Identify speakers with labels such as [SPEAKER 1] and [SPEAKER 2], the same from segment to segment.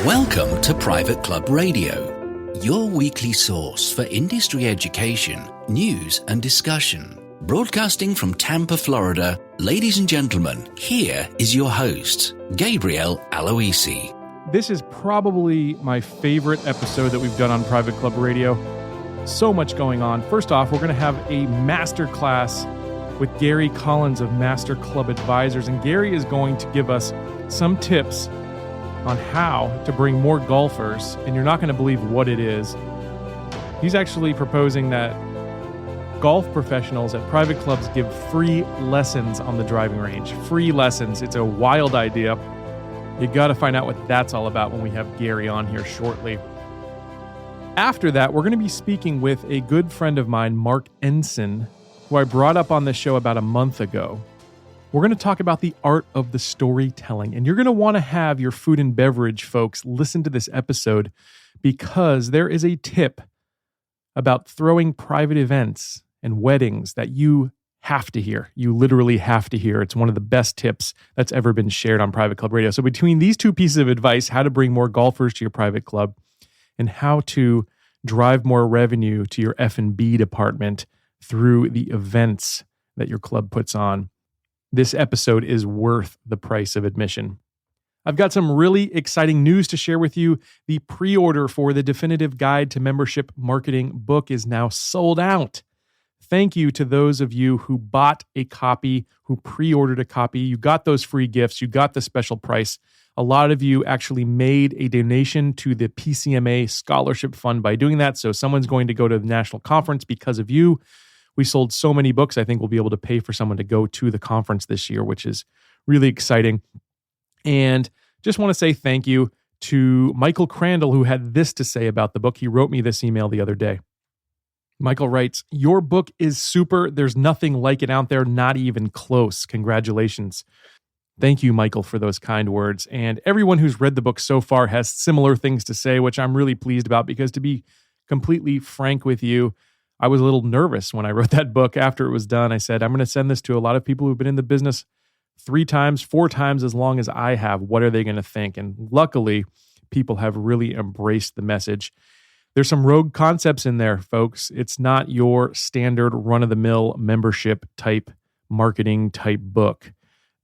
[SPEAKER 1] Welcome to Private Club Radio, your weekly source for industry education, news and discussion. Broadcasting from Tampa, Florida, ladies and gentlemen, here is your host, Gabriel Aloisi.
[SPEAKER 2] This is probably my favorite episode that we've done on Private Club Radio. So much going on. First off, we're going to have a master class with Gary Collins of Master Club Advisors, and Gary is going to give us some tips on how to bring more golfers, and you're not going to believe what it is. He's actually proposing that golf professionals at private clubs give free lessons on the driving range. Free lessons. It's a wild idea. You got to find out what that's all about when we have Gary on here shortly. After that, we're going to be speaking with a good friend of mine, Marc, who I brought up on this show about a month ago. We're going to talk about the art of the storytelling, and you're going to want to have your food and beverage folks listen to this episode because there is a tip about throwing private events and weddings that you have to hear. You literally have to hear. It's one of the best tips that's ever been shared on Private Club Radio. So between these two pieces of advice, how to bring more golfers to your private club and how to drive more revenue to your F&B department through the events that your club puts on, this episode is worth the price of admission. I've got some really exciting news to share with you. The pre-order for the Definitive Guide to Membership Marketing book is now sold out. Thank you to those of you who bought a copy, who pre-ordered a copy. You got those free gifts. You got the special price. A lot of you actually made a donation to the PCMA Scholarship Fund by doing that. So someone's going to go to the national conference because of you. We sold so many books, I think we'll be able to pay for someone to go to the conference this year, which is really exciting. And just want to say thank you to Michael Crandall, who had this to say about the book. He wrote me this email the other day. Michael writes, "Your book is super. There's nothing like it out there, not even close. Congratulations." Thank you, Michael, for those kind words. And everyone who's read the book so far has similar things to say, which I'm really pleased about because to be completely frank with you, I was a little nervous when I wrote that book. After it was done, I said, I'm going to send this to a lot of people who've been in the business 3 times, 4 times as long as I have. What are they going to think? And luckily, people have really embraced the message. There's some rogue concepts in there, folks. It's not your standard run-of-the-mill membership type, marketing type book.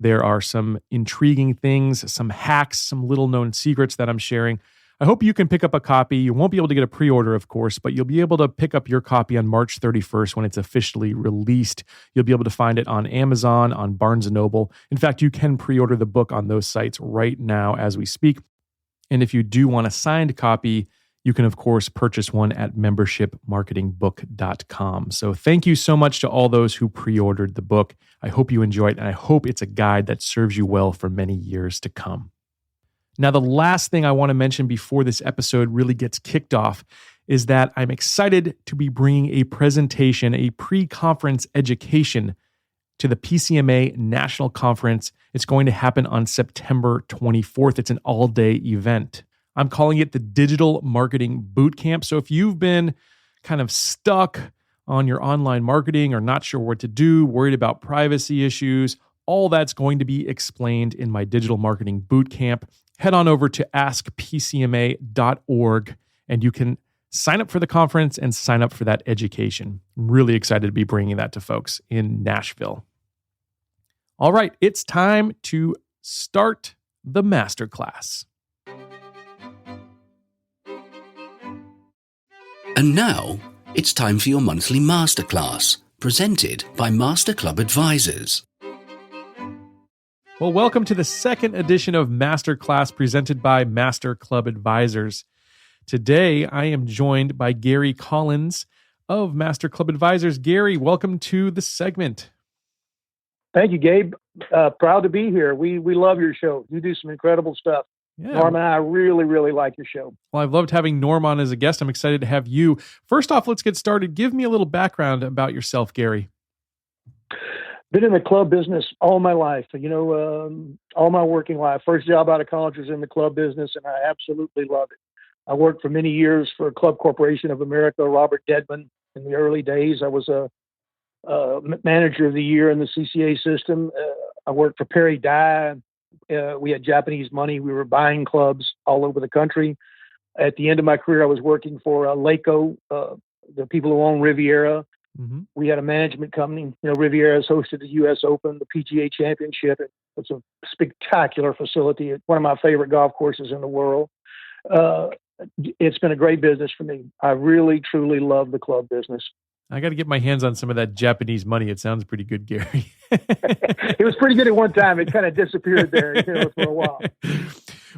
[SPEAKER 2] There are some intriguing things, some hacks, some little-known secrets that I'm sharing. I hope you can pick up a copy. You won't be able to get a pre-order, of course, but you'll be able to pick up your copy on March 31st when it's officially released. You'll be able to find it on Amazon, on Barnes & Noble. In fact, you can pre-order the book on those sites right now as we speak. And if you do want a signed copy, you can, of course, purchase one at membershipmarketingbook.com. So thank you so much to all those who pre-ordered the book. I hope you enjoy it, and I hope it's a guide that serves you well for many years to come. Now, the last thing I want to mention before this episode really gets kicked off is that I'm excited to be bringing a presentation, a pre-conference education to the PCMA National Conference. It's going to happen on September 24th. It's an all-day event. I'm calling it the Digital Marketing Bootcamp. So if you've been kind of stuck on your online marketing or not sure what to do, worried about privacy issues, all that's going to be explained in my Digital Marketing Bootcamp. Head on over to askpcma.org and you can sign up for the conference and sign up for that education. I'm really excited to be bringing that to folks in Nashville. All right, it's time to start the masterclass.
[SPEAKER 1] And now, it's time for your monthly masterclass, presented by Master Club Advisors.
[SPEAKER 2] Well, welcome to the second edition of Masterclass presented by Master Club Advisors. Today, I am joined by Gary Collins of Master Club Advisors. Gary, welcome to the segment.
[SPEAKER 3] Thank you, Gabe. Proud to be here. We love your show. You do some incredible stuff.
[SPEAKER 2] Yeah.
[SPEAKER 3] Norm and I really like your show.
[SPEAKER 2] Well, I've loved having Norm on as a guest. I'm excited to have you. First off, let's get started. Give me a little background about yourself, Gary.
[SPEAKER 3] Been in the club business all my life, all my working life. First job out of college was in the club business, and I absolutely love it. I worked for many years for Club Corporation of America, Robert Dedman. In the early days, I was a manager of the year in the CCA system. I worked for Perry Dye, We had Japanese money. We were buying clubs all over the country. At the end of my career, I was working for Laco, the people who own Riviera.
[SPEAKER 2] Mm-hmm.
[SPEAKER 3] We had a management company. Riviera has hosted the U.S. Open, the PGA Championship. It's a spectacular facility. It's one of my favorite golf courses in the world. It's been a great business for me. I really, truly love the club business.
[SPEAKER 2] I got to get my hands on some of that Japanese money. It sounds pretty good, Gary.
[SPEAKER 3] It was pretty good at one time. It kind of disappeared there for a while.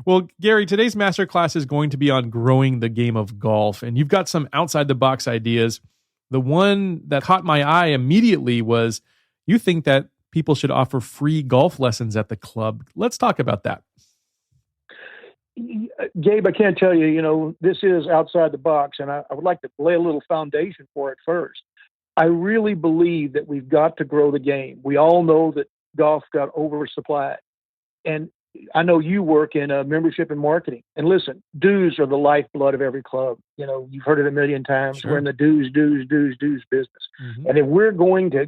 [SPEAKER 2] Well, Gary, today's masterclass is going to be on growing the game of golf, and you've got some outside-the-box ideas. The one that caught my eye immediately was you think that people should offer free golf lessons at the club. Let's talk about that.
[SPEAKER 3] Gabe, I can't tell you, this is outside the box, and I would like to lay a little foundation for it first. I really believe that we've got to grow the game. We all know that golf got oversupplied. And I know you work in membership and marketing. And listen, dues are the lifeblood of every club. You've heard it a million times.
[SPEAKER 2] Sure.
[SPEAKER 3] We're in the dues business.
[SPEAKER 2] Mm-hmm.
[SPEAKER 3] And if we're going to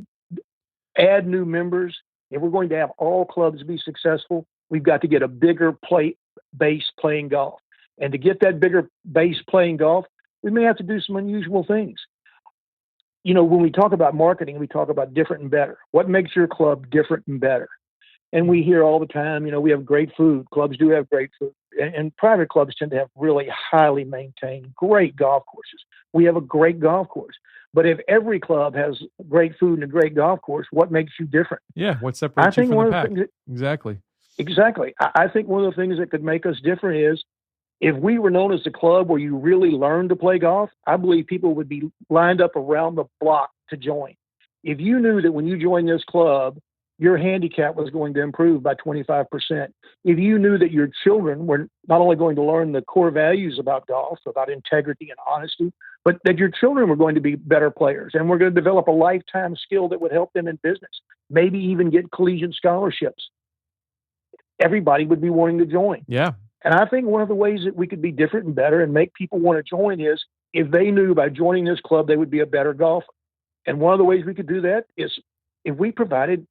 [SPEAKER 3] add new members, if we're going to have all clubs be successful, we've got to get a bigger base playing golf. And to get that bigger base playing golf, we may have to do some unusual things. When we talk about marketing, we talk about different and better. What makes your club different and better? And we hear all the time, we have great food. Clubs do have great food. And private clubs tend to have really highly maintained, great golf courses. We have a great golf course. But if every club has great food and a great golf course, what makes you different?
[SPEAKER 2] Yeah, what separates you from the pack? Exactly.
[SPEAKER 3] Exactly. I think one of the things that could make us different is if we were known as a club where you really learn to play golf, I believe people would be lined up around the block to join. If you knew that when you joined this club, your handicap was going to improve by 25%. If you knew that your children were not only going to learn the core values about golf, about integrity and honesty, but that your children were going to be better players and we're going to develop a lifetime skill that would help them in business, maybe even get collegiate scholarships, everybody would be wanting to join.
[SPEAKER 2] Yeah.
[SPEAKER 3] And I think one of the ways that we could be different and better and make people want to join is if they knew by joining this club, they would be a better golfer. And one of the ways we could do that is if we provided,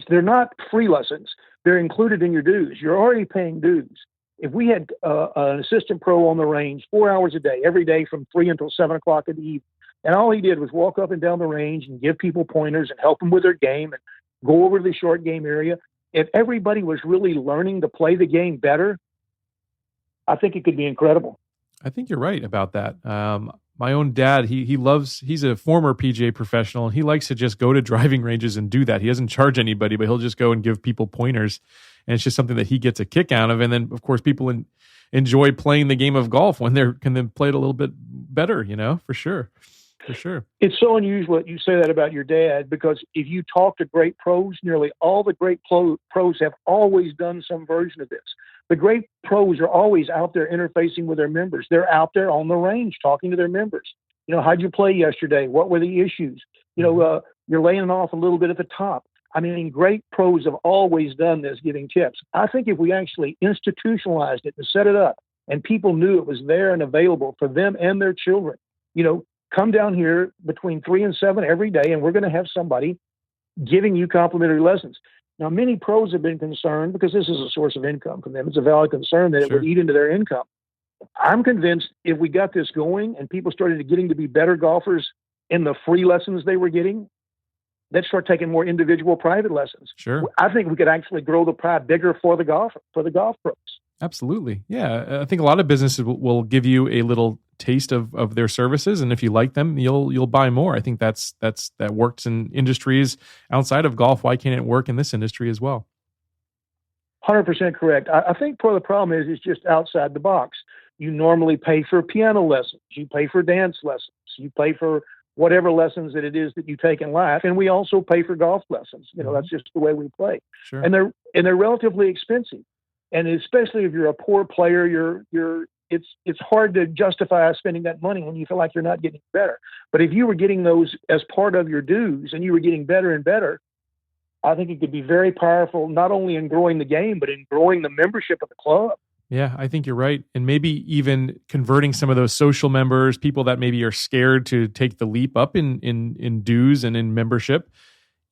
[SPEAKER 3] they're not free lessons. They're included in your dues. You're already paying dues. If we had an assistant pro on the range 4 hours a day, every day from 3 until 7 o'clock in the evening, and all he did was walk up and down the range and give people pointers and help them with their game and go over to the short game area. If everybody was really learning to play the game better, I think it could be incredible.
[SPEAKER 2] I think you're right about that. My own dad, he's a former PGA professional, and he likes to just go to driving ranges and do that. He doesn't charge anybody, but he'll just go and give people pointers. And it's just something that he gets a kick out of. And then, of course, people enjoy playing the game of golf when they can then play it a little bit better, for sure. For sure. It's
[SPEAKER 3] so unusual that you say that about your dad, because if you talk to great pros, nearly all the great pros have always done some version of this. The great pros are always out there interfacing with their members. They're out there on the range talking to their members. How'd you play yesterday? What were the issues? You're laying it off a little bit at the top. I mean, great pros have always done this, giving tips. I think if we actually institutionalized it and set it up and people knew it was there and available for them and their children, come down here between 3 and 7 every day, and we're going to have somebody giving you complimentary lessons. Now, many pros have been concerned because this is a source of income for them. It's a valid concern that it would eat into their income. I'm convinced if we got this going and people started getting to be better golfers in the free lessons they were getting, they'd start taking more individual private lessons.
[SPEAKER 2] Sure.
[SPEAKER 3] I think we could actually grow the pie bigger for the golf pros.
[SPEAKER 2] Absolutely. Yeah. I think a lot of businesses will give you a little taste of their services, and if you like them, you'll buy more. I think that works in industries outside of golf. Why can't it work in this industry as well?
[SPEAKER 3] 100% correct. I think part of the problem is it's just outside the box. You normally pay for piano lessons, you pay for dance lessons, you pay for whatever lessons that it is that you take in life, and we also pay for golf lessons. That's just the way we play.
[SPEAKER 2] Sure.
[SPEAKER 3] And they're relatively expensive, and especially if you're a poor player, it's hard to justify spending that money when you feel like you're not getting better. But if you were getting those as part of your dues and you were getting better and better, I think it could be very powerful, not only in growing the game, but in growing the membership of the club.
[SPEAKER 2] Yeah, I think you're right. And maybe even converting some of those social members, people that maybe are scared to take the leap up in dues and in membership,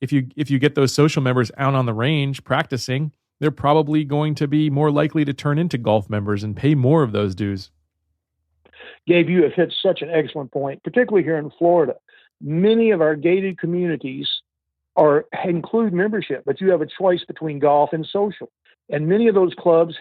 [SPEAKER 2] if you get those social members out on the range practicing, they're probably going to be more likely to turn into golf members and pay more of those dues.
[SPEAKER 3] Gabe, you have hit such an excellent point, particularly here in Florida. Many of our gated communities include membership, but you have a choice between golf and social. And many of those clubs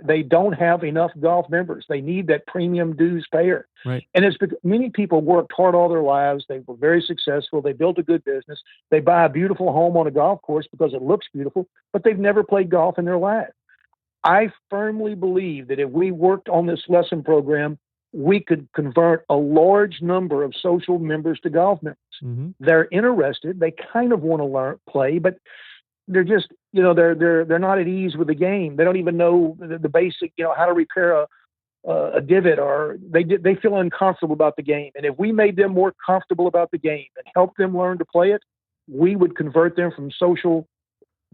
[SPEAKER 3] they don't have enough golf members. They need that premium dues payer.
[SPEAKER 2] Right.
[SPEAKER 3] And it's because many people worked hard all their lives. They were very successful. They built a good business. They buy a beautiful home on a golf course because it looks beautiful, but they've never played golf in their life. I firmly believe that if we worked on this lesson program, we could convert a large number of social members to golf members.
[SPEAKER 2] Mm-hmm.
[SPEAKER 3] They're interested. They kind of want to play, but they're just, they're not at ease with the game. They don't even know the basic, how to repair a divot, or they feel uncomfortable about the game. And if we made them more comfortable about the game and helped them learn to play it, we would convert them from social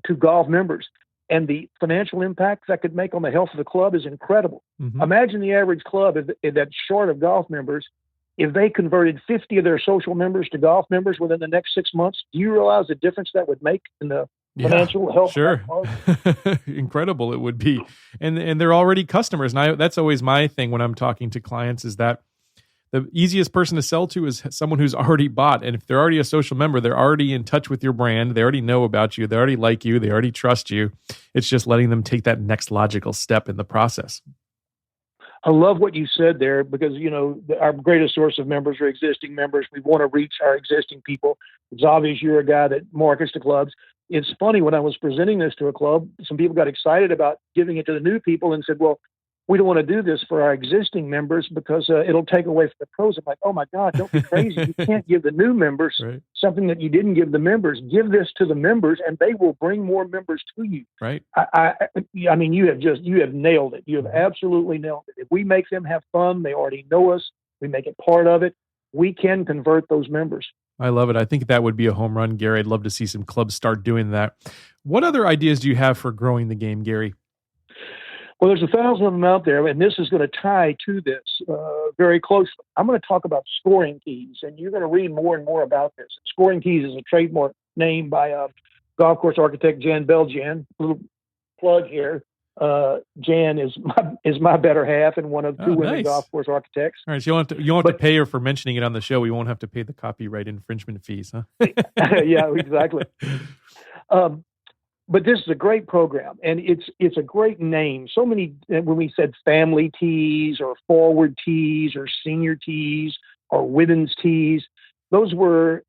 [SPEAKER 3] to golf members. And the financial impact that could make on the health of the club is incredible.
[SPEAKER 2] Mm-hmm.
[SPEAKER 3] Imagine the average club that's short of golf members. If they converted 50 of their social members to golf members within the next 6 months, do you realize the difference that would make in the financial health?
[SPEAKER 2] Sure. Incredible it would be. And they're already customers. And that's always my thing when I'm talking to clients, is that the easiest person to sell to is someone who's already bought. And if they're already a social member, they're already in touch with your brand. They already know about you. They already like you. They already trust you. It's just letting them take that next logical step in the process.
[SPEAKER 3] I love what you said there, because, our greatest source of members are existing members. We want to reach our existing people. It's obvious you're a guy that markets to clubs. It's funny, when I was presenting this to a club, some people got excited about giving it to the new people and said, well, we don't want to do this for our existing members because it'll take away from the pros. I'm like, oh my God, don't be crazy. You can't give the new members something that you didn't give the members. Give this to the members and they will bring more members to you.
[SPEAKER 2] Right.
[SPEAKER 3] I mean, you have nailed it. You have absolutely nailed it. If we make them have fun, they already know us, we make it part of it, we can convert those members.
[SPEAKER 2] I love it. I think that would be a home run, Gary. I'd love to see some clubs start doing that. What other ideas do you have for growing the game, Gary?
[SPEAKER 3] Well, there's 1,000 of them out there, and this is going to tie to this very closely. I'm going to talk about scoring keys, and you're going to read more and more about this. Scoring keys is a trademark name by golf course architect Jan Beljan. Little plug here. Jan is my better half and one of two women golf course architects.
[SPEAKER 2] All right, so you won't have to pay her for mentioning it on the show. We won't have to pay the copyright infringement fees, huh?
[SPEAKER 3] Yeah, exactly. But this is a great program, and it's a great name. So many, when we said family tees or forward tees or senior tees or women's tees, those were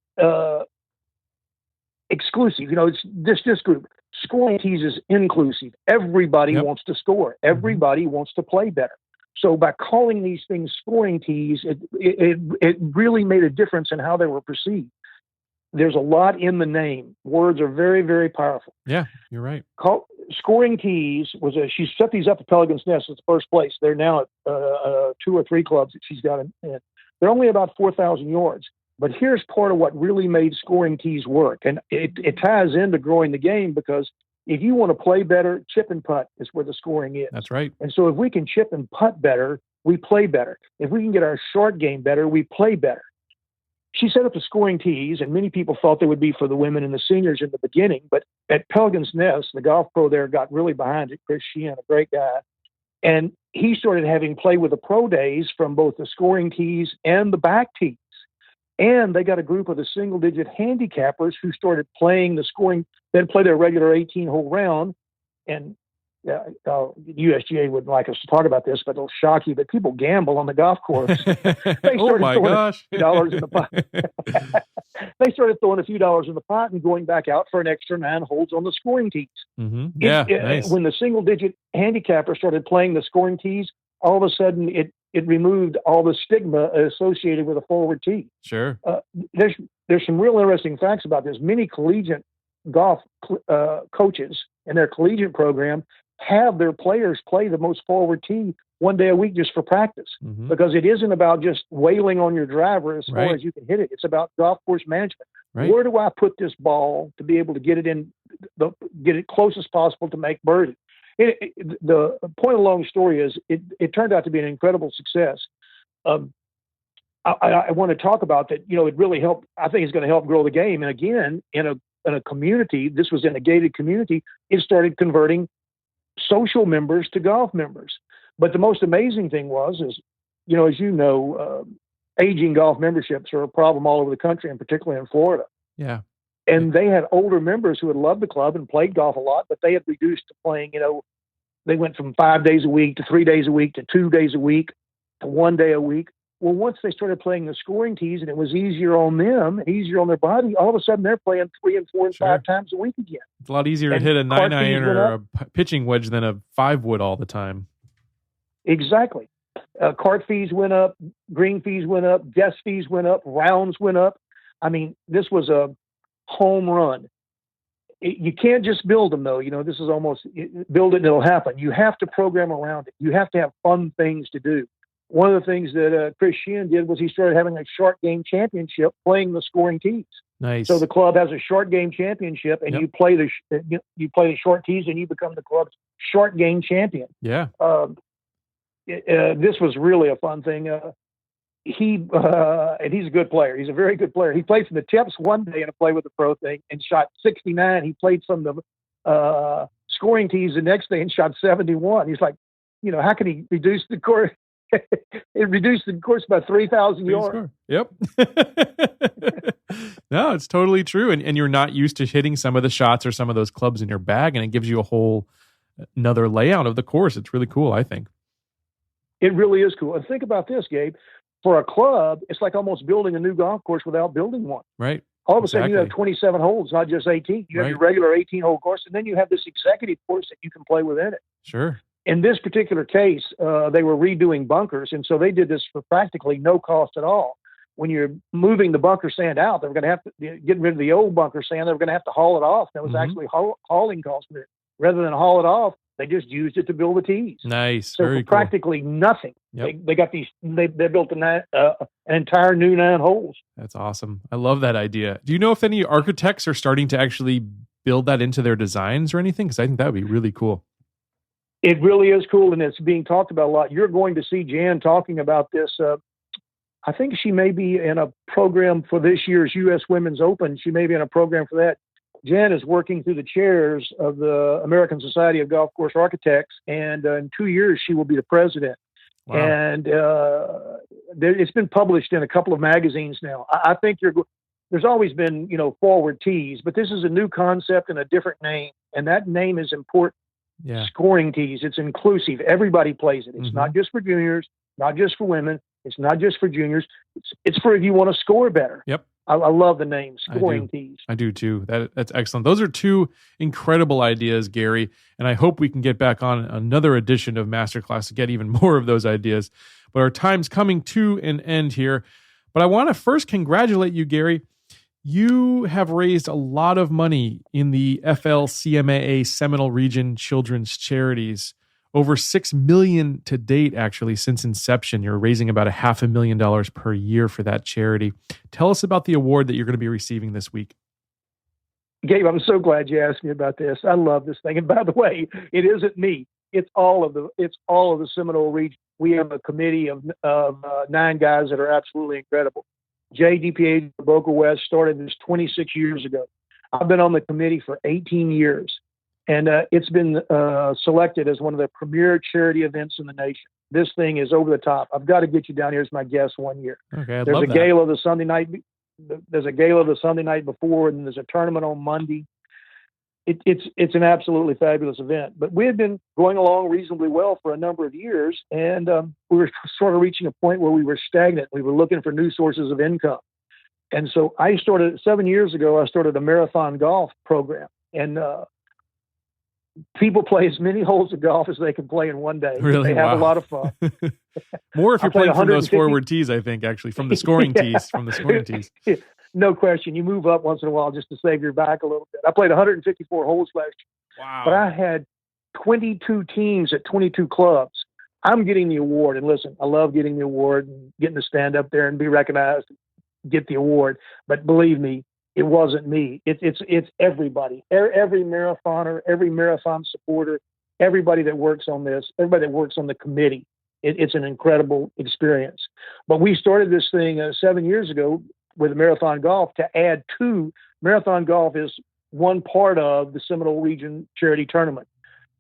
[SPEAKER 3] exclusive. It's this group. Scoring tees is inclusive. Everybody wants to score. Everybody wants to play better. So by calling these things scoring tees, it really made a difference in how they were perceived. There's a lot in the name. Words are very, very powerful.
[SPEAKER 2] Yeah, you're right.
[SPEAKER 3] Scoring tees she set these up at Pelican's Nest in the first place. They're now at 2 or 3 clubs that she's got in. They're only about 4,000 yards. But here's part of what really made scoring tees work. And it ties into growing the game, because if you want to play better, chip and putt is where the scoring is.
[SPEAKER 2] That's right.
[SPEAKER 3] And so if we can chip and putt better, we play better. If we can get our short game better, we play better. She set up the scoring tees, and many people thought they would be for the women and the seniors in the beginning. But at Pelican's Nest, the golf pro there got really behind it, Chris Sheehan, a great guy. And he started having play with the pro days from both the scoring tees and the back tees. And they got a group of the single-digit handicappers who started playing the scoring, then play their regular 18-hole round. And USGA wouldn't like us to talk about this, but it'll shock you, but people gamble on the golf course.
[SPEAKER 2] Oh my gosh.
[SPEAKER 3] $dollars in the pot. They started throwing a few dollars in the pot and going back out for an extra 9 holes on the scoring tees.
[SPEAKER 2] Mm-hmm. Yeah, nice.
[SPEAKER 3] When the single-digit handicapper started playing the scoring tees, all of a sudden it removed all the stigma associated with a forward tee.
[SPEAKER 2] Sure.
[SPEAKER 3] There's some real interesting facts about this. Many collegiate golf coaches in their collegiate program have their players play the most forward tee one day a week just for practice, because it isn't about just wailing on your driver as far as you can hit it. It's about golf course management. Right. Where do I put this ball to be able to get it get it close as possible to make birdie? The point of the long story is it turned out to be an incredible success. I want to talk about that. It really helped. I think it's going to help grow the game. And again, in a community, this was in a gated community, it started converting social members to golf members. But the most amazing thing is, as you know, aging golf memberships are a problem all over the country, and particularly in Florida.
[SPEAKER 2] Yeah.
[SPEAKER 3] And they had older members who had loved the club and played golf a lot, but they had reduced to playing, they went from 5 days a week to 3 days a week to 2 days a week to 1 day a week. Well, once they started playing the scoring tees and it was easier on them and easier on their body, all of a sudden they're playing 3 and 4 and 5 times a week again.
[SPEAKER 2] It's a lot easier to hit a 9-iron or a pitching wedge than a 5-wood all the time.
[SPEAKER 3] Exactly. Cart fees went up, green fees went up, guest fees went up, rounds went up. I mean, this was a home run. You can't just build them, though. This is almost build it and it'll happen. You have to program around it. You have to have fun things to do. One of the things that Chris Sheehan did was he started having a short game championship playing the scoring tees.
[SPEAKER 2] Nice.
[SPEAKER 3] So the club has a short game championship, and you play the short tees, and you become the club's short game champion.
[SPEAKER 2] Yeah.
[SPEAKER 3] This was really a fun thing. And he's a good player. He's a very good player. He played from the tips one day in a play with the pro thing and shot 69. He played from the scoring tees the next day and shot 71. He's like, how can he reduce the course? It reduced the course by 3,000 yards.
[SPEAKER 2] Yep. No, it's totally true. And you're not used to hitting some of the shots or some of those clubs in your bag, and it gives you a whole another layout of the course. It's really cool, I think.
[SPEAKER 3] It really is cool. And think about this, Gabe. For a club, it's like almost building a new golf course without building one.
[SPEAKER 2] Right.
[SPEAKER 3] All of a sudden, you have 27 holes, not just 18. You have your regular 18-hole course, and then you have this executive course that you can play within it.
[SPEAKER 2] Sure. In
[SPEAKER 3] this particular case, they were redoing bunkers, and so they did this for practically no cost at all. When you're moving the bunker sand out, they were going to have to get rid of the old bunker sand. They were going to have to haul it off. That was actually hauling costs. Rather than haul it off, they just used it to build the tees.
[SPEAKER 2] Nice.
[SPEAKER 3] So
[SPEAKER 2] Very
[SPEAKER 3] for practically nothing, they got these. They built an entire new 9 holes.
[SPEAKER 2] That's awesome. I love that idea. Do you know if any architects are starting to actually build that into their designs or anything? Because I think that would be really cool.
[SPEAKER 3] It really is cool, and it's being talked about a lot. You're going to see Jan talking about this. I think she may be in a program for this year's U.S. Women's Open. She may be in a program for that. Jan is working through the chairs of the American Society of Golf Course Architects, and in 2 years she will be the president. Wow. And it's been published in a couple of magazines now. I think there's always been, forward tees, but this is a new concept and a different name, and that name is important.
[SPEAKER 2] Yeah.
[SPEAKER 3] Scoring tees. It's inclusive. Everybody plays it. It's not just for juniors, not just for women. It's not just for juniors. It's for if you want to score better.
[SPEAKER 2] Yep.
[SPEAKER 3] I love the name Scoring Tees.
[SPEAKER 2] I do too. That's excellent. Those are 2 incredible ideas, Gary. And I hope we can get back on another edition of Masterclass to get even more of those ideas. But our time's coming to an end here. But I want to first congratulate you, Gary. You have raised a lot of money in the FLCMAA Seminole Region Children's Charities. Over $6 million to date, actually, since inception. You're raising about $500,000 per year for that charity. Tell us about the award that you're going to be receiving this week.
[SPEAKER 3] Gabe, I'm so glad you asked me about this. I love this thing. And by the way, it isn't me. It's all of the Seminole region. We have a committee of 9 guys that are absolutely incredible. JDPA Boca West started this 26 years ago. I've been on the committee for 18 years, and it's been selected as one of the premier charity events in the nation. This thing is over the top. I've got to get you down here as my guest one year.
[SPEAKER 2] Okay,
[SPEAKER 3] there's a gala the Sunday night. There's a gala the Sunday night before, and there's a tournament on Monday. It's an absolutely fabulous event. But we had been going along reasonably well for a number of years, and we were sort of reaching a point where we were stagnant. We were looking for new sources of income. And so 7 years ago, I started a marathon golf program. And people play as many holes of golf as they can play in one day.
[SPEAKER 2] Really?
[SPEAKER 3] They have a lot of fun.
[SPEAKER 2] More if you're playing from those forward tees, I think, actually, from the scoring tees. From the scoring tees.
[SPEAKER 3] No question. You move up once in a while just to save your back a little bit. I played 154 holes last year.
[SPEAKER 2] Wow.
[SPEAKER 3] But I had 22 teams at 22 clubs. I'm getting the award. And listen, I love getting the award and getting to stand up there and be recognized and get the award. But believe me, it wasn't me. It's everybody. Every marathoner, every marathon supporter, everybody that works on this, everybody that works on the committee. It's an incredible experience. But we started this thing 7 years ago with Marathon Golf to add to. Marathon Golf is one part of the Seminole Region Charity Tournament.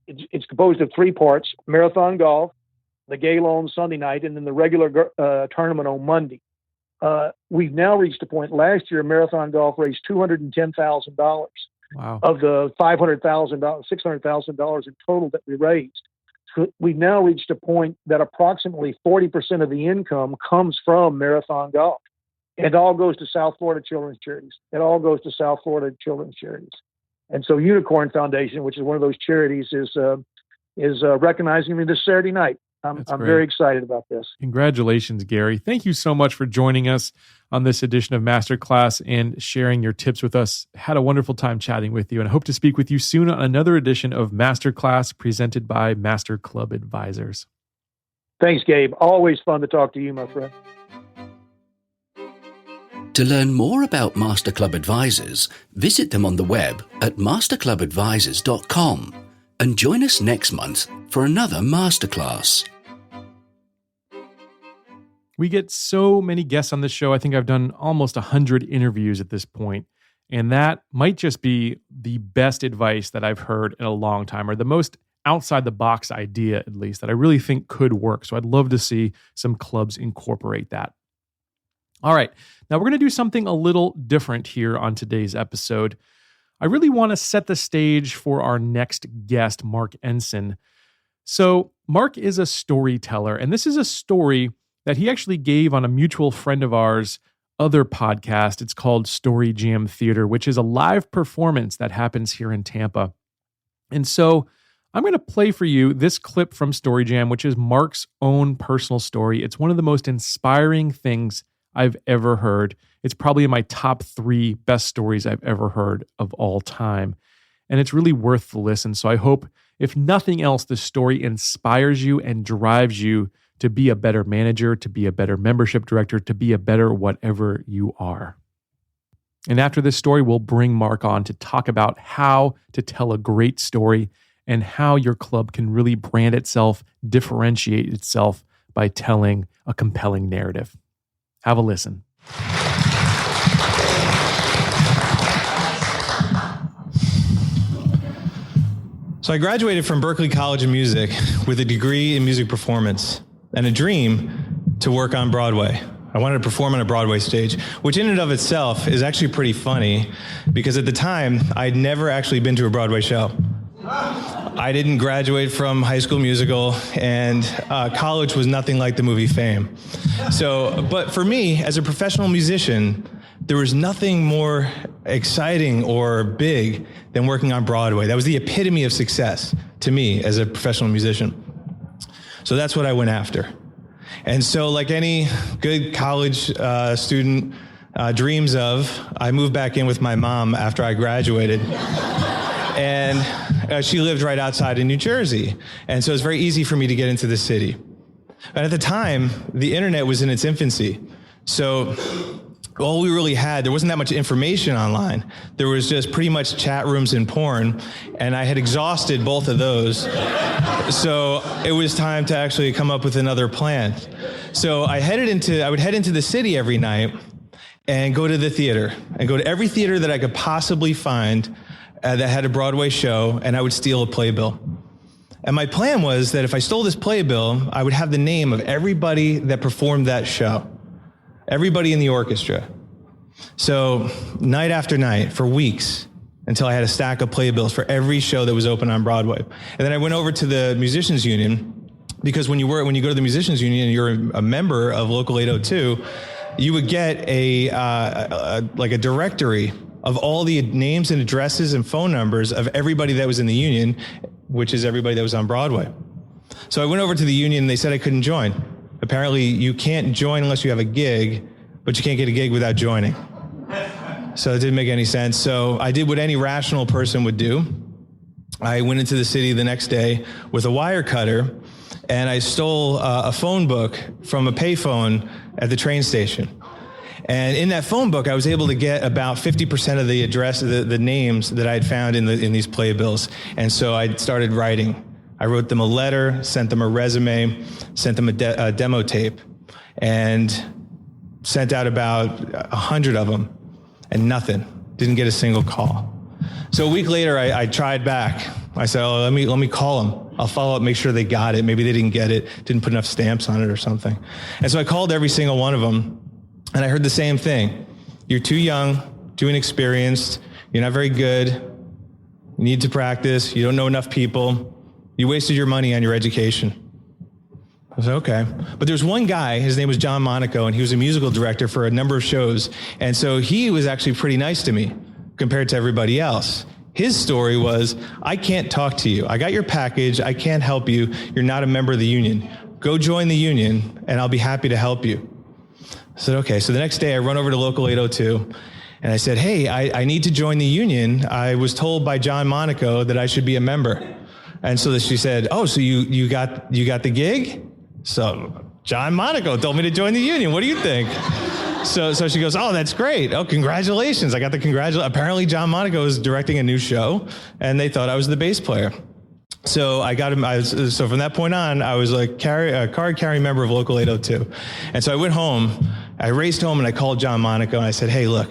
[SPEAKER 3] It's composed of 3 parts: Marathon Golf, the gala on Sunday night, and then the regular tournament on Monday. We've now reached a point. Last year, Marathon Golf raised $210,000.
[SPEAKER 2] Wow.
[SPEAKER 3] Of the $500,000, $600,000 in total that we raised. So we've now reached a point that approximately 40% of the income comes from Marathon Golf. It all goes to South Florida Children's Charities. And so Unicorn Foundation, which is one of those charities, is recognizing me this Saturday night. I'm very excited about this.
[SPEAKER 2] Congratulations, Gary. Thank you so much for joining us on this edition of Masterclass and sharing your tips with us. Had a wonderful time chatting with you, and I hope to speak with you soon on another edition of Masterclass presented by Master Club Advisors.
[SPEAKER 3] Thanks, Gabe. Always fun to talk to you, my friend.
[SPEAKER 1] To learn more about Master Club Advisors, visit them on the web at masterclubadvisors.com and join us next month for another masterclass.
[SPEAKER 2] We get so many guests on this show. I think I've done almost 100 interviews at this point, and that might just be the best advice that I've heard in a long time, or the most outside the box idea, at least, that I really think could work. So I'd love to see some clubs incorporate that. All right, now we're going to do something a little different here on today's episode. I really want to set the stage for our next guest, Marc Ensign. So Marc is a storyteller, and this is a story that he actually gave on a mutual friend of ours' other podcast. It's called Story Jam Theater, which is a live performance that happens here in Tampa. And so I'm going to play for you this clip from Story Jam, which is Marc's own personal story. It's one of the most inspiring things I've ever heard. It's probably in my top 3 best stories I've ever heard of all time. And it's really worth the listen. So I hope, if nothing else, the story inspires you and drives you to be a better manager, to be a better membership director, to be a better whatever you are. And after this story, we'll bring Marc on to talk about how to tell a great story and how your club can really brand itself, differentiate itself by telling a compelling narrative. Have a listen.
[SPEAKER 4] So I graduated from Berklee College of Music with a degree in music performance and a dream to work on Broadway. I wanted to perform on a Broadway stage, which in and of itself is actually pretty funny because at the time, I'd never actually been to a Broadway show. I didn't graduate from High School Musical, and college was nothing like the movie Fame. But for me, as a professional musician, there was nothing more exciting or big than working on Broadway. That was the epitome of success to me as a professional musician. So that's what I went after. And so like any good college student dreams of, I moved back in with my mom after I graduated. And she lived right outside in New Jersey. And so it's very easy for me to get into the city. But at the time, the internet was in its infancy. So all we really had, there wasn't that much information online. There was just pretty much chat rooms and porn. And I had exhausted both of those. So it was time to actually come up with another plan. So I would head into the city every night and go to the theater and go to every theater that I could possibly find that had a Broadway show, and I would steal a playbill. And my plan was that if I stole this playbill, I would have the name of everybody that performed that show, everybody in the orchestra. So night after night, for weeks, until I had a stack of playbills for every show that was open on Broadway. And then I went over to the Musicians Union, because when you go to the Musicians Union and you're a member of Local 802, you would get a directory of all the names and addresses and phone numbers of everybody that was in the union, which is everybody that was on Broadway. So I went over to the union and they said I couldn't join. Apparently you can't join unless you have a gig, but you can't get a gig without joining. So it didn't make any sense. So I did what any rational person would do. I went into the city the next day with a wire cutter and I stole a phone book from a payphone at the train station. And in that phone book, I was able to get about 50% of the address, the names that I had found in these playbills. And so I started writing I wrote them a letter, sent them a resume, sent them a demo tape, and sent out about 100 of them, and nothing. Didn't get a single call. So a week later, I tried back. I said, oh, let me call them. I'll follow up, make sure they got it. Maybe they didn't get it, didn't put enough stamps on it or something. And so I called every single one of them, and I heard the same thing. You're too young, too inexperienced, you're not very good, you need to practice, you don't know enough people, you wasted your money on your education. I was okay. But there's one guy, his name was John Monaco, and he was a musical director for a number of shows. And so he was actually pretty nice to me compared to everybody else. His story was, I can't talk to you. I got your package. I can't help you. You're not a member of the union. Go join the union, and I'll be happy to help you. I said, okay. So the next day I run over to Local 802, and I said, hey, I need to join the union. I was told by John Monaco that I should be a member. And so she said, oh, so you got the gig? So John Monaco told me to join the union. What do you think? So she goes, oh, that's great. Oh, congratulations. I got the congratulations. Apparently John Monaco is directing a new show, and they thought I was the bass player. So I got him. So from that point on, I was a card-carrying member of Local 802. And so I went home. I raced home, and I called John Monaco, and I said, hey, look,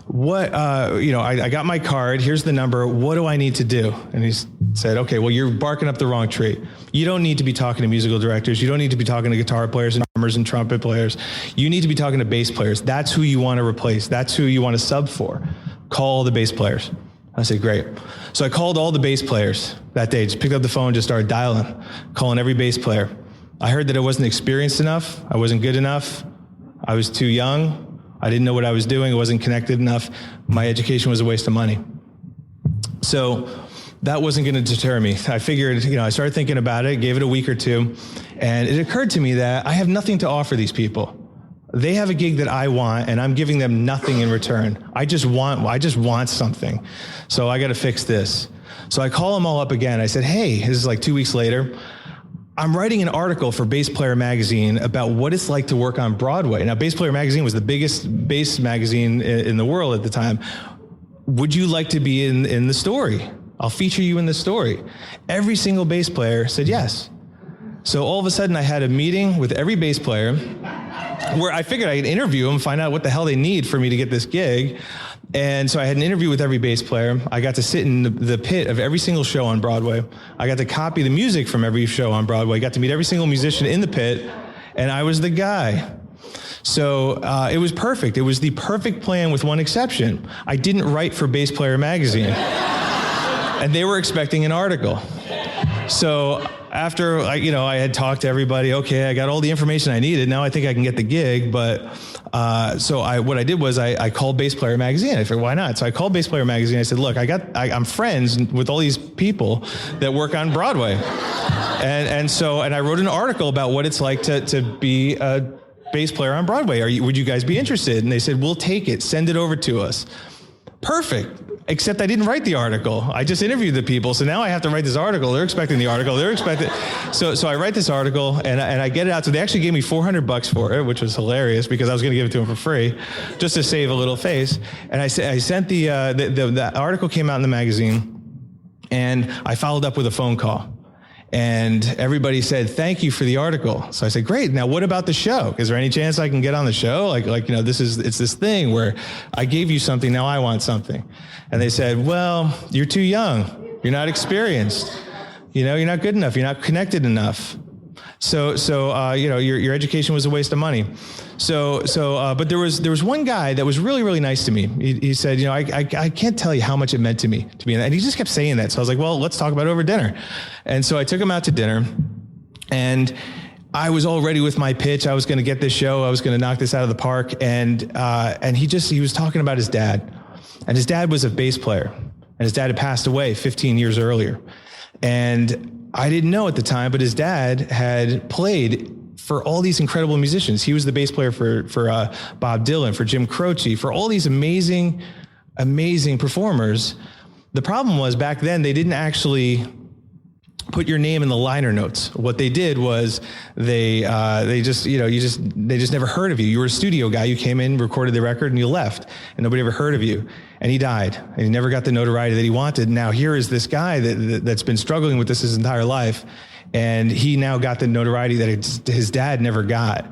[SPEAKER 4] I got my card. Here's the number. What do I need to do? And he said, okay, well, you're barking up the wrong tree. You don't need to be talking to musical directors. You don't need to be talking to guitar players and drummers and trumpet players. You need to be talking to bass players. That's who you want to replace. That's who you want to sub for. Call the bass players. I said, great. So I called all the bass players that day. Just picked up the phone, just started dialing, calling every bass player. I heard that I wasn't experienced enough. I wasn't good enough. I was too young. I didn't know what I was doing. I wasn't connected enough. My education was a waste of money. So that wasn't going to deter me. I figured, I started thinking about it, gave it a week or two, and it occurred to me that I have nothing to offer these people. They have a gig that I want, and I'm giving them nothing in return. I just want something. So I got to fix this. So I call them all up again. I said, hey, this is like 2 weeks later. I'm writing an article for Bass Player Magazine about what it's like to work on Broadway. Now, Bass Player Magazine was the biggest bass magazine in the world at the time. Would you like to be in the story? I'll feature you in the story. Every single bass player said yes. So all of a sudden I had a meeting with every bass player where I figured I'd interview them, find out what the hell they need for me to get this gig. And so I had an interview with every bass player. I got to sit in the pit of every single show on Broadway. I got to copy the music from every show on Broadway. I got to meet every single musician in the pit, and I was the guy. So it was perfect. It was the perfect plan with one exception. I didn't write for Bass Player Magazine. And they were expecting an article. So after I had talked to everybody, okay, I got all the information I needed. Now I think I can get the gig. But what I did was I called Bass Player Magazine. I figured, why not? So I called Bass Player Magazine. I said, look, I'm friends with all these people that work on Broadway, and I wrote an article about what it's like to be a bass player on Broadway. Would you guys be interested? And they said, we'll take it. Send it over to us. Perfect. Except I didn't write the article. I just interviewed the people. So now I have to write this article. They're expecting the article. So I write this article and I get it out. So they actually gave me $400 for it, which was hilarious because I was going to give it to them for free just to save a little face. And I sent the article came out in the magazine, and I followed up with a phone call. And everybody said, thank you for the article. So I said, great. Now, what about the show? Is there any chance I can get on the show? It's this thing where I gave you something. Now I want something. And they said, well, you're too young. You're not experienced. You're not good enough. You're not connected enough. So your education was a waste of money. But there was one guy that was really, really nice to me. He said, I can't tell you how much it meant to me to be in that. And he just kept saying that. So I was like, well, let's talk about it over dinner. And so I took him out to dinner, and I was all ready with my pitch. I was going to get this show. I was going to knock this out of the park. And he was talking about his dad, and his dad was a bass player, and his dad had passed away 15 years earlier. And I didn't know at the time, but his dad had played for all these incredible musicians. He was the bass player for Bob Dylan, for Jim Croce, for all these amazing, amazing performers. The problem was back then they didn't actually put your name in the liner notes. What they did was they just never heard of you. You were a studio guy. You came in, recorded the record, and you left, and nobody ever heard of you. And he died, and he never got the notoriety that he wanted. Now here is this guy that's been struggling with this his entire life, and he now got the notoriety that his dad never got.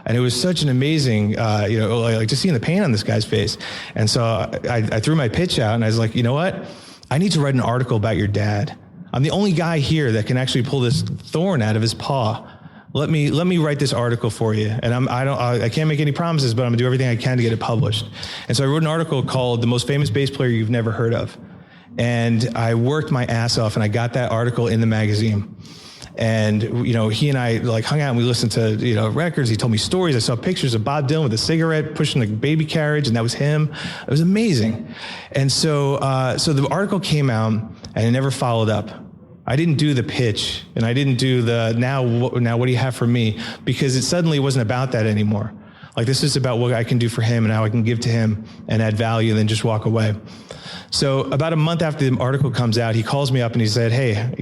[SPEAKER 4] And it was such an amazing, like just seeing the pain on this guy's face. And so I threw my pitch out, and I was like, you know what? I need to write an article about your dad. I'm the only guy here that can actually pull this thorn out of his paw. Let me write this article for you. And I can't make any promises, but I'm gonna do everything I can to get it published. And so I wrote an article called "The Most Famous Bass Player You've Never Heard of." And I worked my ass off, and I got that article in the magazine. And, he and I like hung out, and we listened to, records. He told me stories. I saw pictures of Bob Dylan with a cigarette pushing the baby carriage, and that was him. It was amazing. And so the article came out, and it never followed up. I didn't do the pitch, and I didn't do the now what do you have for me? Because it suddenly wasn't about that anymore. Like, this is about what I can do for him and how I can give to him and add value, and then just walk away. So about a month after the article comes out, he calls me up and he said, hey,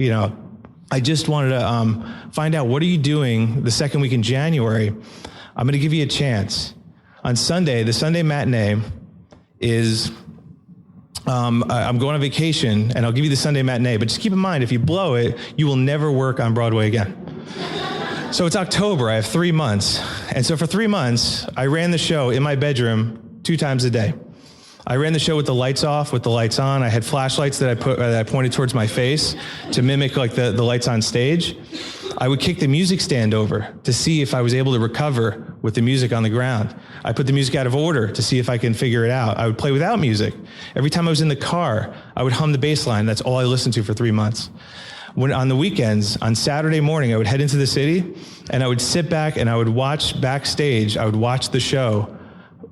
[SPEAKER 4] I just wanted to find out, what are you doing the second week in January? I'm going to give you a chance. On Sunday, the Sunday matinee is, I'm going on vacation, and I'll give you the Sunday matinee. But just keep in mind, if you blow it, you will never work on Broadway again. So it's October. I have 3 months. And so for 3 months, I ran the show in my bedroom 2 times a day. I ran the show with the lights off, with the lights on. I had flashlights that I pointed towards my face to mimic like the lights on stage. I would kick the music stand over to see if I was able to recover with the music on the ground. I put the music out of order to see if I can figure it out. I would play without music. Every time I was in the car, I would hum the bass line. That's all I listened to for 3 months. When on the weekends, on Saturday morning, I would head into the city, and I would sit back and I would watch backstage. I would watch the show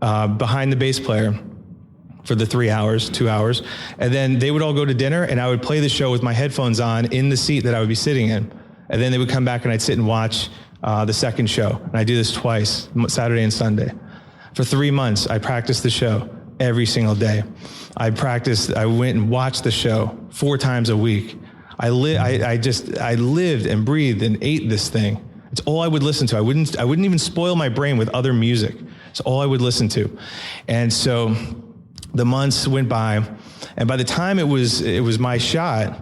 [SPEAKER 4] behind the bass player for the 3 hours, 2 hours. And then they would all go to dinner, and I would play the show with my headphones on in the seat that I would be sitting in. And then they would come back, and I'd sit and watch the second show. And I do this twice, Saturday and Sunday. For 3 months, I practiced the show every single day. I went and watched the show 4 times a week. I lived and breathed and ate this thing. It's all I would listen to. I wouldn't even spoil my brain with other music. It's all I would listen to. And so the months went by, and by the time it was my shot,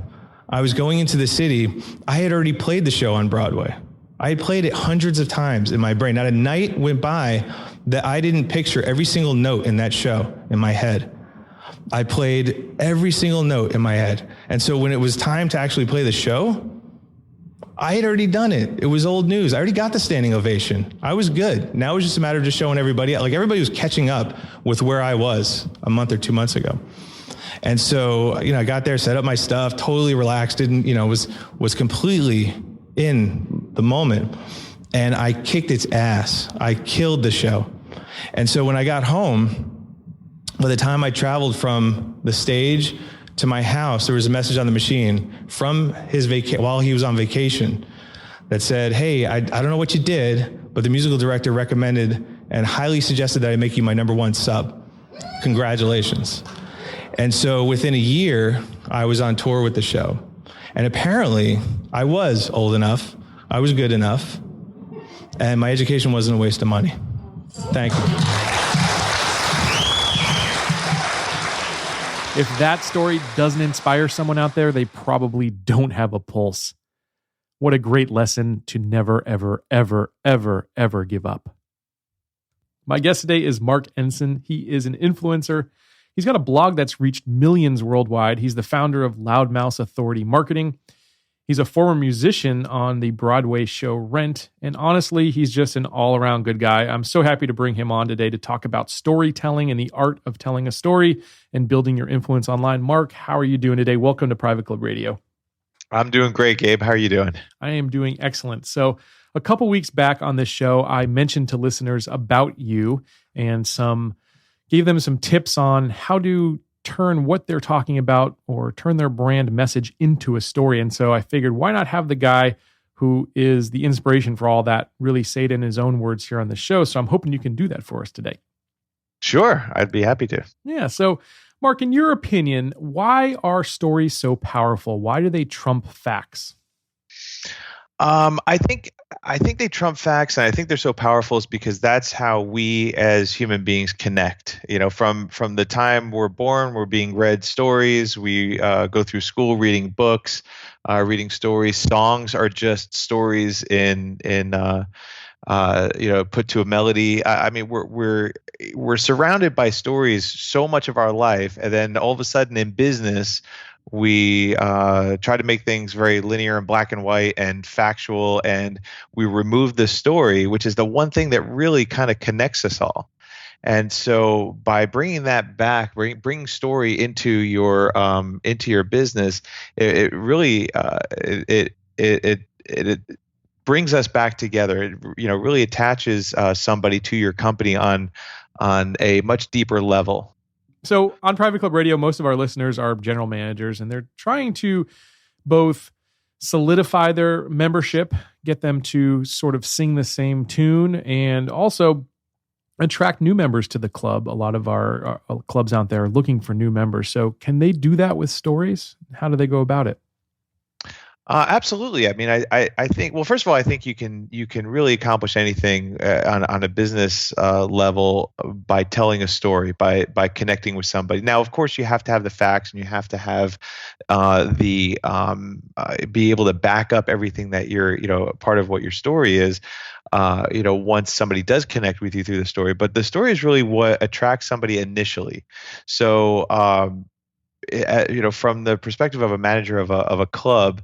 [SPEAKER 4] I was going into the city. I had already played the show on Broadway. I had played it hundreds of times in my brain. Not a night went by that I didn't picture every single note in that show in my head. I played every single note in my head. And so when it was time to actually play the show, I had already done it. It was old news. I already got the standing ovation. I was good. Now it was just a matter of just showing everybody. Like, everybody was catching up with where I was a month or 2 months ago. And so, I got there, set up my stuff, totally relaxed, was completely in the moment. And I kicked its ass. I killed the show. And so when I got home, by the time I traveled from the stage to my house, there was a message on the machine from his while he was on vacation that said, hey, I don't know what you did, but the musical director recommended and highly suggested that I make you my #1 sub. Congratulations. And so within a year, I was on tour with the show. And apparently, I was old enough, I was good enough, and my education wasn't a waste of money. Thank you.
[SPEAKER 2] If that story doesn't inspire someone out there, they probably don't have a pulse. What a great lesson to never, ever, ever, ever, ever give up. My guest today is Marc Ensign. He is an influencer. He's got a blog that's reached millions worldwide. He's the founder of Loudmouth Authority Marketing. He's a former musician on the Broadway show Rent. And honestly, he's just an all-around good guy. I'm so happy to bring him on today to talk about storytelling and the art of telling a story and building your influence online. Marc, how are you doing today? Welcome to Private Club Radio.
[SPEAKER 5] I'm doing great, Gabe. How are you doing?
[SPEAKER 2] I am doing excellent. So a couple weeks back on this show, I mentioned to listeners about you and gave them some tips on how to turn what they're talking about or turn their brand message into a story. And so I figured, why not have the guy who is the inspiration for all that really say it in his own words here on the show? So I'm hoping you can do that for us today.
[SPEAKER 5] Sure, I'd be happy to.
[SPEAKER 2] Yeah. So Marc, in your opinion, why are stories so powerful? Why do they trump facts?
[SPEAKER 5] I think they trump facts, and I think they're so powerful is because that's how we as human beings connect. From the time we're born, we're being read stories. We go through school reading books, reading stories. Songs are just stories put to a melody. I mean, we're surrounded by stories so much of our life, and then all of a sudden in business, we try to make things very linear and black and white and factual, and we remove the story, which is the one thing that really kind of connects us all. And so, by bringing that back, bringing story into your business, it really it brings us back together. It really attaches somebody to your company on a much deeper level.
[SPEAKER 2] So on Private Club Radio, most of our listeners are general managers, and they're trying to both solidify their membership, get them to sort of sing the same tune, and also attract new members to the club. A lot of our clubs out there are looking for new members. So can they do that with stories? How do they go about it?
[SPEAKER 5] Absolutely. I mean, I think, well, first of all, I think you can really accomplish anything on a business level by telling a story, by connecting with somebody. Now, of course, you have to have the facts, and you have to have be able to back up everything that part of what your story is. Once somebody does connect with you through the story, but the story is really what attracts somebody initially. So, from the perspective of a manager of a club.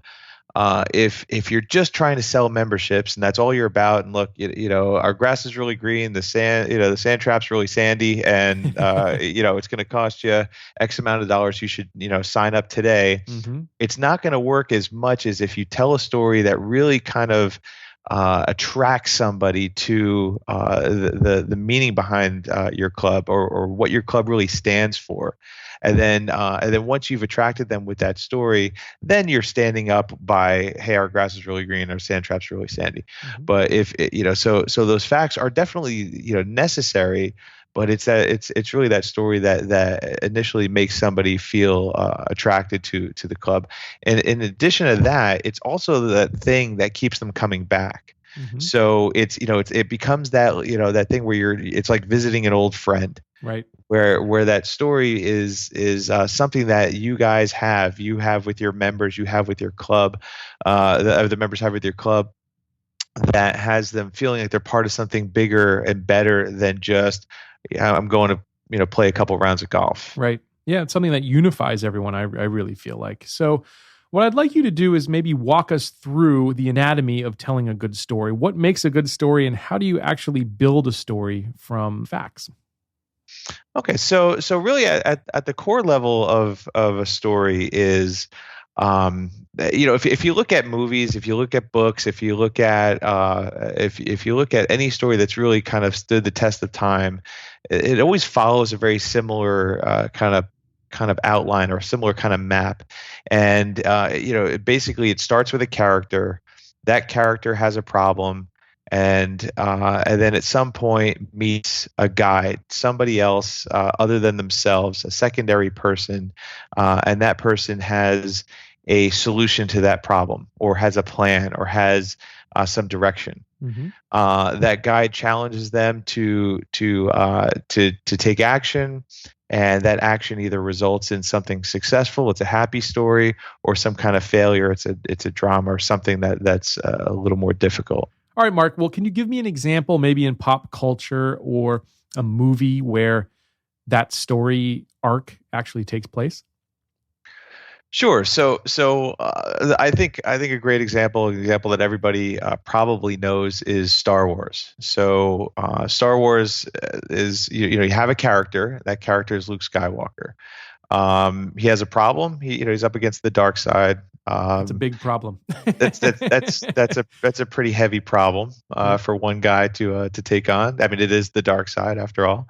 [SPEAKER 5] If you're just trying to sell memberships and that's all you're about, and look, our grass is really green, the sand trap's really sandy, and it's going to cost you X amount of dollars, you should sign up today.
[SPEAKER 2] Mm-hmm.
[SPEAKER 5] It's not going to work as much as if you tell a story that really kind of attracts somebody to the meaning behind your club, or what your club really stands for. And then once you've attracted them with that story, then you're standing up by, hey, our grass is really green, our sand trap's really sandy.
[SPEAKER 2] Mm-hmm.
[SPEAKER 5] But so those facts are definitely necessary, but it's really that story that initially makes somebody feel attracted to the club. And in addition to that, it's also that thing that keeps them coming back.
[SPEAKER 2] Mm-hmm.
[SPEAKER 5] So it becomes that thing where it's like visiting an old friend.
[SPEAKER 2] Right.
[SPEAKER 5] Where that story is something that you guys have with your members, you have with your club, the members have with your club, that has them feeling like they're part of something bigger and better than just, I'm going to play a couple rounds of golf.
[SPEAKER 2] Right. Yeah, it's something that unifies everyone, I really feel like. So what I'd like you to do is maybe walk us through the anatomy of telling a good story. What makes a good story, and how do you actually build a story from facts?
[SPEAKER 5] Okay, so really at the core level of a story is, if you look at movies, if you look at books, if you look at if you look at any story that's really kind of stood the test of time, it always follows a very similar kind of outline, or a similar kind of map. And basically it starts with a character. That character has a problem, and then at some point meets a guide, somebody else other than themselves, a secondary person, and that person has a solution to that problem, or has a plan, or has some direction.
[SPEAKER 2] Mm-hmm.
[SPEAKER 5] That guide challenges them to take action, and that action either results in something successful, it's a happy story, or some kind of failure, it's a drama, or something that's a little more difficult.
[SPEAKER 2] All right, Mark. Well, can you give me an example, maybe in pop culture or a movie, where that story arc actually takes place?
[SPEAKER 5] Sure. So I think a great example that everybody probably knows is Star Wars. So Star Wars is you have a character. That character is Luke Skywalker. He has a problem. He's up against the dark side.
[SPEAKER 2] It's a big problem.
[SPEAKER 5] that's a pretty heavy problem for one guy to take on. I mean, it is the dark side after all.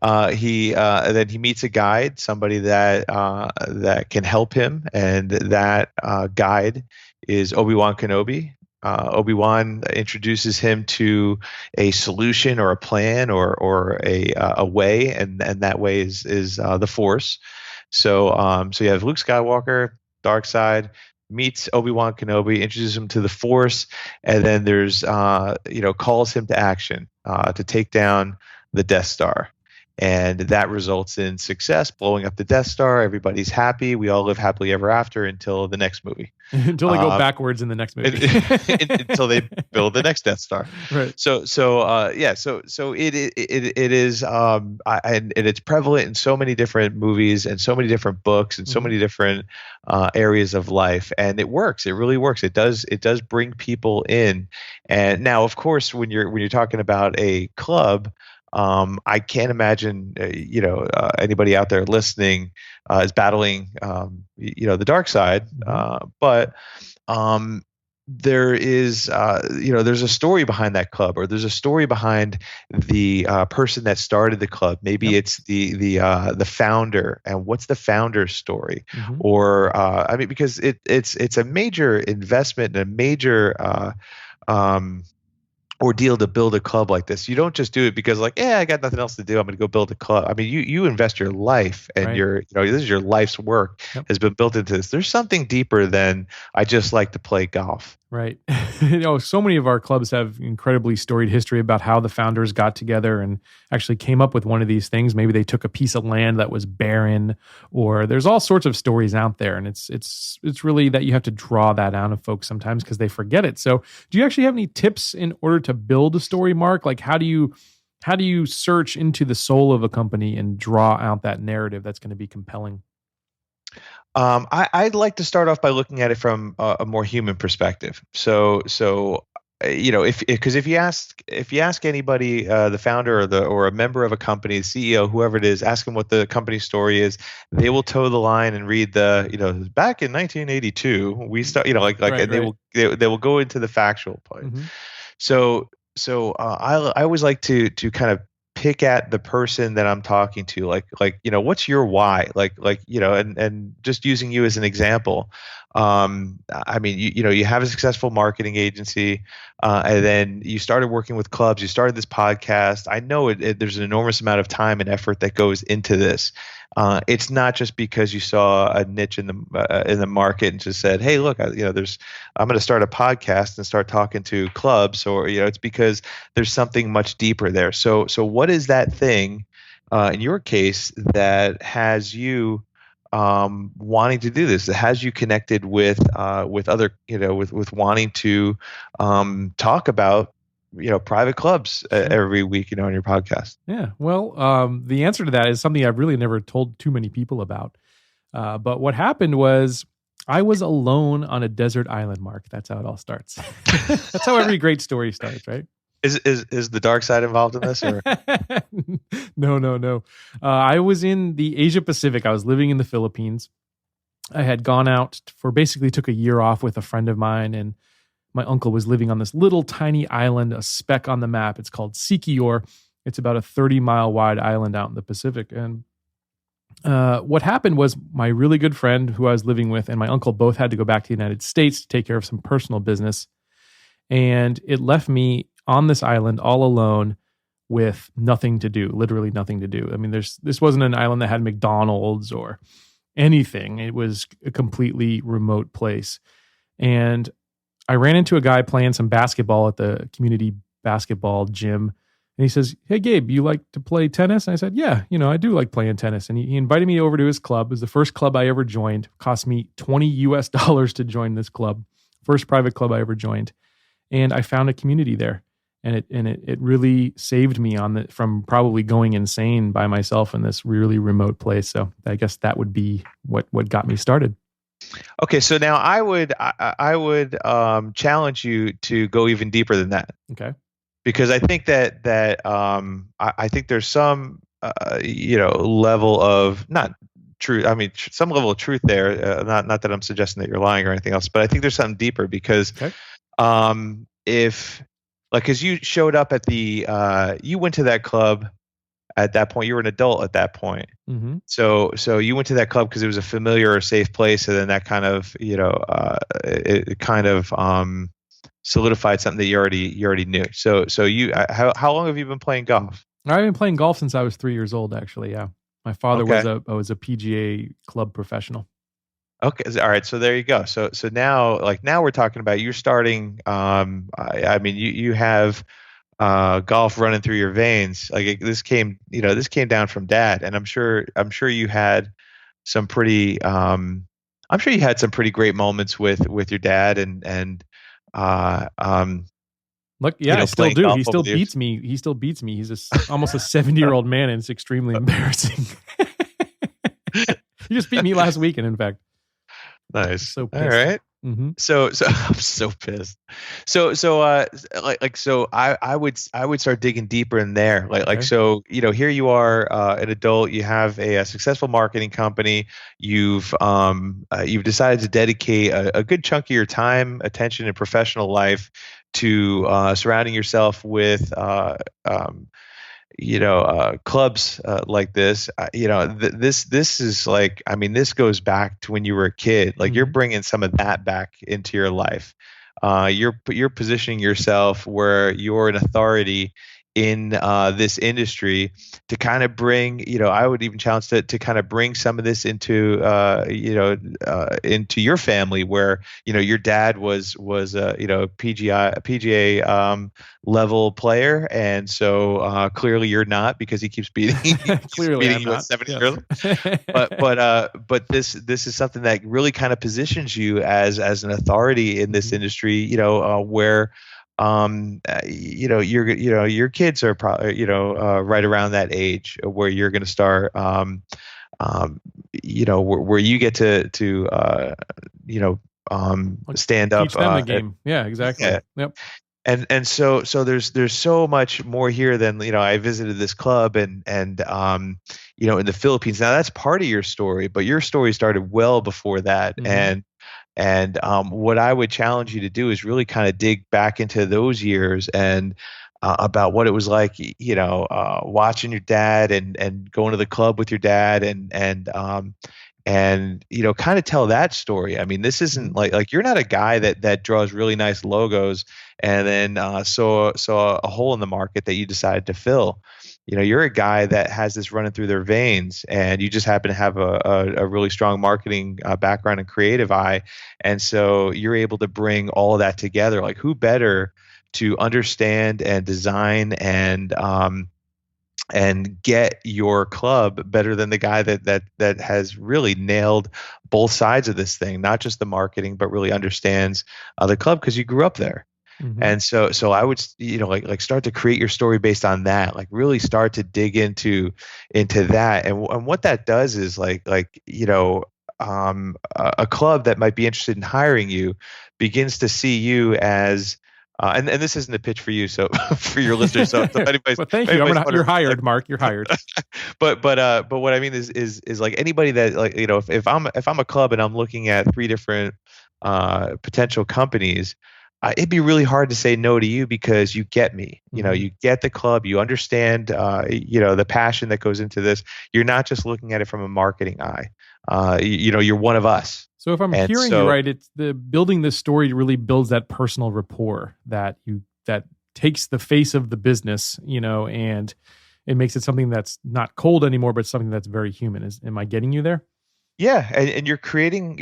[SPEAKER 5] Then he meets a guide, somebody that can help him, and that guide is Obi-Wan Kenobi. Obi-Wan introduces him to a solution, or a plan, or a way, and that way is the Force. So you have Luke Skywalker, dark side, meets Obi-Wan Kenobi, introduces him to the Force, and then there's calls him to action to take down the Death Star. And that results in success, blowing up the Death Star. Everybody's happy. We all live happily ever after until the next movie.
[SPEAKER 2] Until they go backwards in the next movie.
[SPEAKER 5] Until they build the next Death Star.
[SPEAKER 2] Right.
[SPEAKER 5] So it is, and it's prevalent in so many different movies and so many different books and so many different areas of life, and it works. It really works. It does bring people in. And now, of course, when you're talking about a club, I can't imagine, anybody out there listening is battling, the dark side. But there is, there's a story behind that club, or there's a story behind the person that started the club. Maybe it's the founder, and what's the founder's story? Or because it's a major investment and a major ordeal to build a club like this. You don't just do it because I got nothing else to do, I'm going to go build a club. I mean, you invest your life, and this is your life's work has been built into this. There's something deeper than I just like to play golf.
[SPEAKER 2] Right. So many of our clubs have incredibly storied history about how the founders got together and actually came up with one of these things. Maybe they took a piece of land that was barren, or there's all sorts of stories out there. And it's really that you have to draw that out of folks sometimes because they forget it. So do you actually have any tips in order to build a story, Mark? Like how do you search into the soul of a company and draw out that narrative that's going to be compelling?
[SPEAKER 5] I'd like to start off by looking at it from a more human perspective. So if you ask anybody, the founder or a member of a company, the CEO, whoever it is, ask them what the company story is, they will toe the line and read back in 1982 we start, they will go into the factual part. So I always like to kind of pick at the person that I'm talking to, what's your why? And just using you as an example. You have a successful marketing agency, and then you started working with clubs. You started this podcast. I know there's an enormous amount of time and effort that goes into this. It's not just because you saw a niche in the market and just said, "Hey, look, I'm going to start a podcast and start talking to clubs," or it's because there's something much deeper there. So what is that thing in your case that has you wanting to do this, that has you connected with other, with wanting to talk about private clubs every week, on your podcast?
[SPEAKER 2] Yeah. Well, the answer to that is something I've really never told too many people about. But what happened was I was alone on a desert island, Mark. That's how it all starts. That's how every great story starts, right?
[SPEAKER 5] Is the dark side involved in this? Or?
[SPEAKER 2] No. I was in the Asia Pacific. I was living in the Philippines. I had gone out took a year off with a friend of mine, and my uncle was living on this little tiny island, a speck on the map. It's called Siquijor. It's about a 30-mile wide island out in the Pacific. And what happened was my really good friend who I was living with and my uncle both had to go back to the United States to take care of some personal business. And it left me on this island all alone with nothing to do, literally nothing to do. I mean, this wasn't an island that had McDonald's or anything. It was a completely remote place. And I ran into a guy playing some basketball at the community basketball gym. And he says, "Hey, Gabe, you like to play tennis?" And I said, "Yeah, I do like playing tennis." And he invited me over to his club. It was the first club I ever joined. It cost me $20 to join this club. First private club I ever joined. And I found a community there. And it really saved me from probably going insane by myself in this really remote place. So I guess that would be what got me started.
[SPEAKER 5] Okay, so now I would challenge you to go even deeper than that.
[SPEAKER 2] Okay,
[SPEAKER 5] because I think that I think there's some level of not truth. I mean, some level of truth there. Not that I'm suggesting that you're lying or anything else, but I think there's something deeper because because you showed up at you went to that club. At that point, you were an adult at that point.
[SPEAKER 2] Mm-hmm.
[SPEAKER 5] So you went to that club because it was a familiar or safe place, and then that kind of it kind of solidified something that you already knew. So you how long have you been playing golf?
[SPEAKER 2] I've been playing golf since I was 3 years old. Actually, yeah. My father was a PGA club professional.
[SPEAKER 5] Okay. All right. So there you go. So now, like now we're talking about you're starting. I mean, you have golf running through your veins. This came down from dad, and I'm sure you had some pretty. I'm sure you had some pretty great moments with your dad, and uh, um,
[SPEAKER 2] Look, yeah, I still
[SPEAKER 5] playing
[SPEAKER 2] do.
[SPEAKER 5] golf
[SPEAKER 2] He
[SPEAKER 5] over
[SPEAKER 2] still
[SPEAKER 5] the years.
[SPEAKER 2] beats me. He still beats me. He's almost a 70-year-old man, and it's extremely embarrassing. He just beat me last weekend, in fact.
[SPEAKER 5] Nice.
[SPEAKER 2] So
[SPEAKER 5] All
[SPEAKER 2] pissed.
[SPEAKER 5] right.
[SPEAKER 2] Mm-hmm.
[SPEAKER 5] So I'm so pissed. So I would start digging deeper in there.
[SPEAKER 2] Okay.
[SPEAKER 5] So here you are, an adult. You have a successful marketing company. You've decided to dedicate a good chunk of your time, attention, and professional life to surrounding yourself with clubs like this. This is like, I mean, this goes back to when you were a kid. Like you're
[SPEAKER 2] Mhm.
[SPEAKER 5] bringing some of that back into your life. You're positioning yourself where you're an authority in this industry to kind of bring, I would even challenge to kind of bring some of this into your family, where your dad was PGA level player, and so clearly you're not, because he keeps beating he's
[SPEAKER 2] Clearly,
[SPEAKER 5] beating
[SPEAKER 2] I'm
[SPEAKER 5] you at
[SPEAKER 2] not.
[SPEAKER 5] 70
[SPEAKER 2] Yes.
[SPEAKER 5] years old. But this is something that really kind of positions you as an authority in this
[SPEAKER 2] Mhm.
[SPEAKER 5] industry, where your kids are probably right around that age where you're going to start where you get to
[SPEAKER 2] I'll
[SPEAKER 5] stand up
[SPEAKER 2] teach them the game. Yeah, exactly.
[SPEAKER 5] yeah.
[SPEAKER 2] Yep.
[SPEAKER 5] And so there's so much more here than, I visited this club and in the Philippines. Now that's part of your story, but your story started well before that.
[SPEAKER 2] Mhm.
[SPEAKER 5] And what I would challenge you to do is really kind of dig back into those years and about what it was like, watching your dad and going to the club with your dad and kind of tell that story. I mean, this isn't
[SPEAKER 2] Mhm.
[SPEAKER 5] like you're not a guy that draws really nice logos and then saw a hole in the market that you decided to fill. You're a guy that has this running through their veins, and you just happen to have a really strong marketing background and creative eye, and so you're able to bring all of that together. Like, who better to understand and design and get your club better than the guy that has really nailed both sides of this thing, not just the marketing, but really understands the club, because you grew up there.
[SPEAKER 2] Mhm.
[SPEAKER 5] And so I would, like start to create your story based on that. Like really start to dig into that. And what that does is a club that might be interested in hiring you begins to see you as and this isn't a pitch for you, so for your listeners. So if anybody's,
[SPEAKER 2] Well, thank
[SPEAKER 5] if
[SPEAKER 2] you.
[SPEAKER 5] anybody's
[SPEAKER 2] You're
[SPEAKER 5] wondering, like,
[SPEAKER 2] hired, Mark. You're hired.
[SPEAKER 5] but what I mean is like anybody that, like, if I'm a club and I'm looking at three different potential companies, it'd be really hard to say no to you, because you get me.
[SPEAKER 2] Mhm.
[SPEAKER 5] You get the club, you understand the passion that goes into this. You're not just looking at it from a marketing eye. You're one of us.
[SPEAKER 2] So if I'm
[SPEAKER 5] And
[SPEAKER 2] hearing you
[SPEAKER 5] so
[SPEAKER 2] right, it's the building this story really builds that personal rapport that takes the face of the business, and it makes it something that's not cold anymore, but something that's very human. Am I getting you there?
[SPEAKER 5] yeah, and you're creating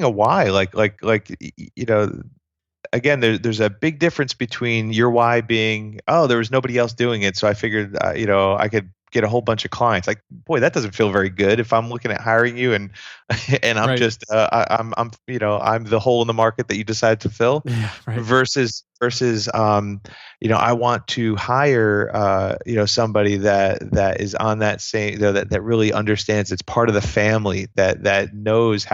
[SPEAKER 5] a why, again, there's a big difference between your why being, oh, there was nobody else doing it, so I figured, I could get a whole bunch of clients. Like, boy, that doesn't feel very good if I'm looking at hiring you and and I'm
[SPEAKER 2] Right.
[SPEAKER 5] just I'm the hole in the market that you decide to fill,
[SPEAKER 2] Yeah. Right.
[SPEAKER 5] versus I want to hire somebody that is on that same, that really understands, it's part of the family, that knows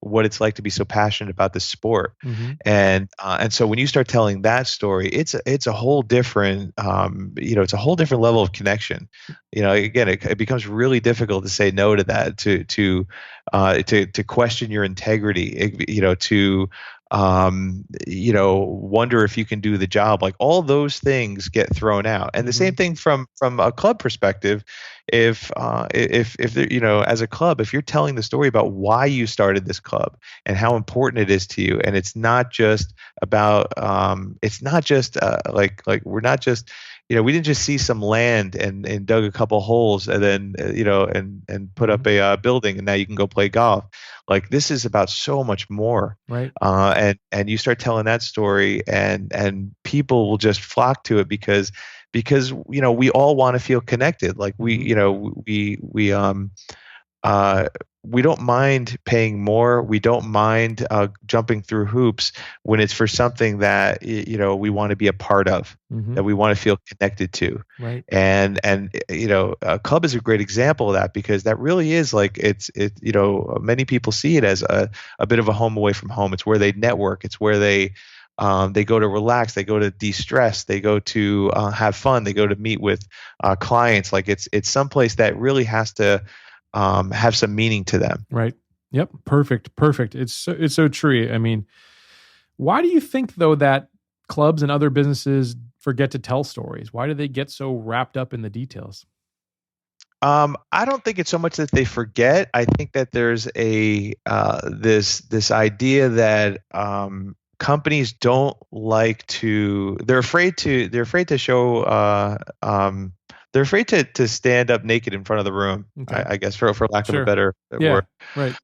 [SPEAKER 5] what it's like to be so passionate about the sport.
[SPEAKER 2] Mhm.
[SPEAKER 5] And so when you start telling that story, it's a whole different it's a whole different level of connection. Again, it becomes really difficult to say no to that, to question your integrity, to wonder if you can do the job. Like, all those things get thrown out. And the same
[SPEAKER 2] Mhm.
[SPEAKER 5] thing from a club perspective. If there, as a club, if you're telling the story about why you started this club and how important it is to you, and it's not just about, it's not just like we're not just we didn't just see some land and dug a couple holes and then and put up a building and now you can go play golf. Like, this is about so much more.
[SPEAKER 2] Right.
[SPEAKER 5] And you start telling that story and people will just flock to it because we all want to feel connected. Like, we don't mind paying more. We don't mind jumping through hoops when it's for something that we want to be a part of, that we want to feel connected to.
[SPEAKER 2] Right.
[SPEAKER 5] And a club is a great example of that, because that really is like many people see it as a bit of a home away from home. It's where they network. It's where they go to relax. They go to de-stress. They go to have fun. They go to meet with clients. Like, it's someplace that really has to have some meaning to them.
[SPEAKER 2] Right. Yep. Perfect. It's so true. I mean, why do you think though that clubs and other businesses forget to tell stories? Why do they get so wrapped up in the details?
[SPEAKER 5] I don't think it's so much that they forget. I think that there's this idea that companies don't like to. They're afraid to show. They're afraid to stand up naked in front of the room. Okay. I guess for lack of a better word.
[SPEAKER 2] Right.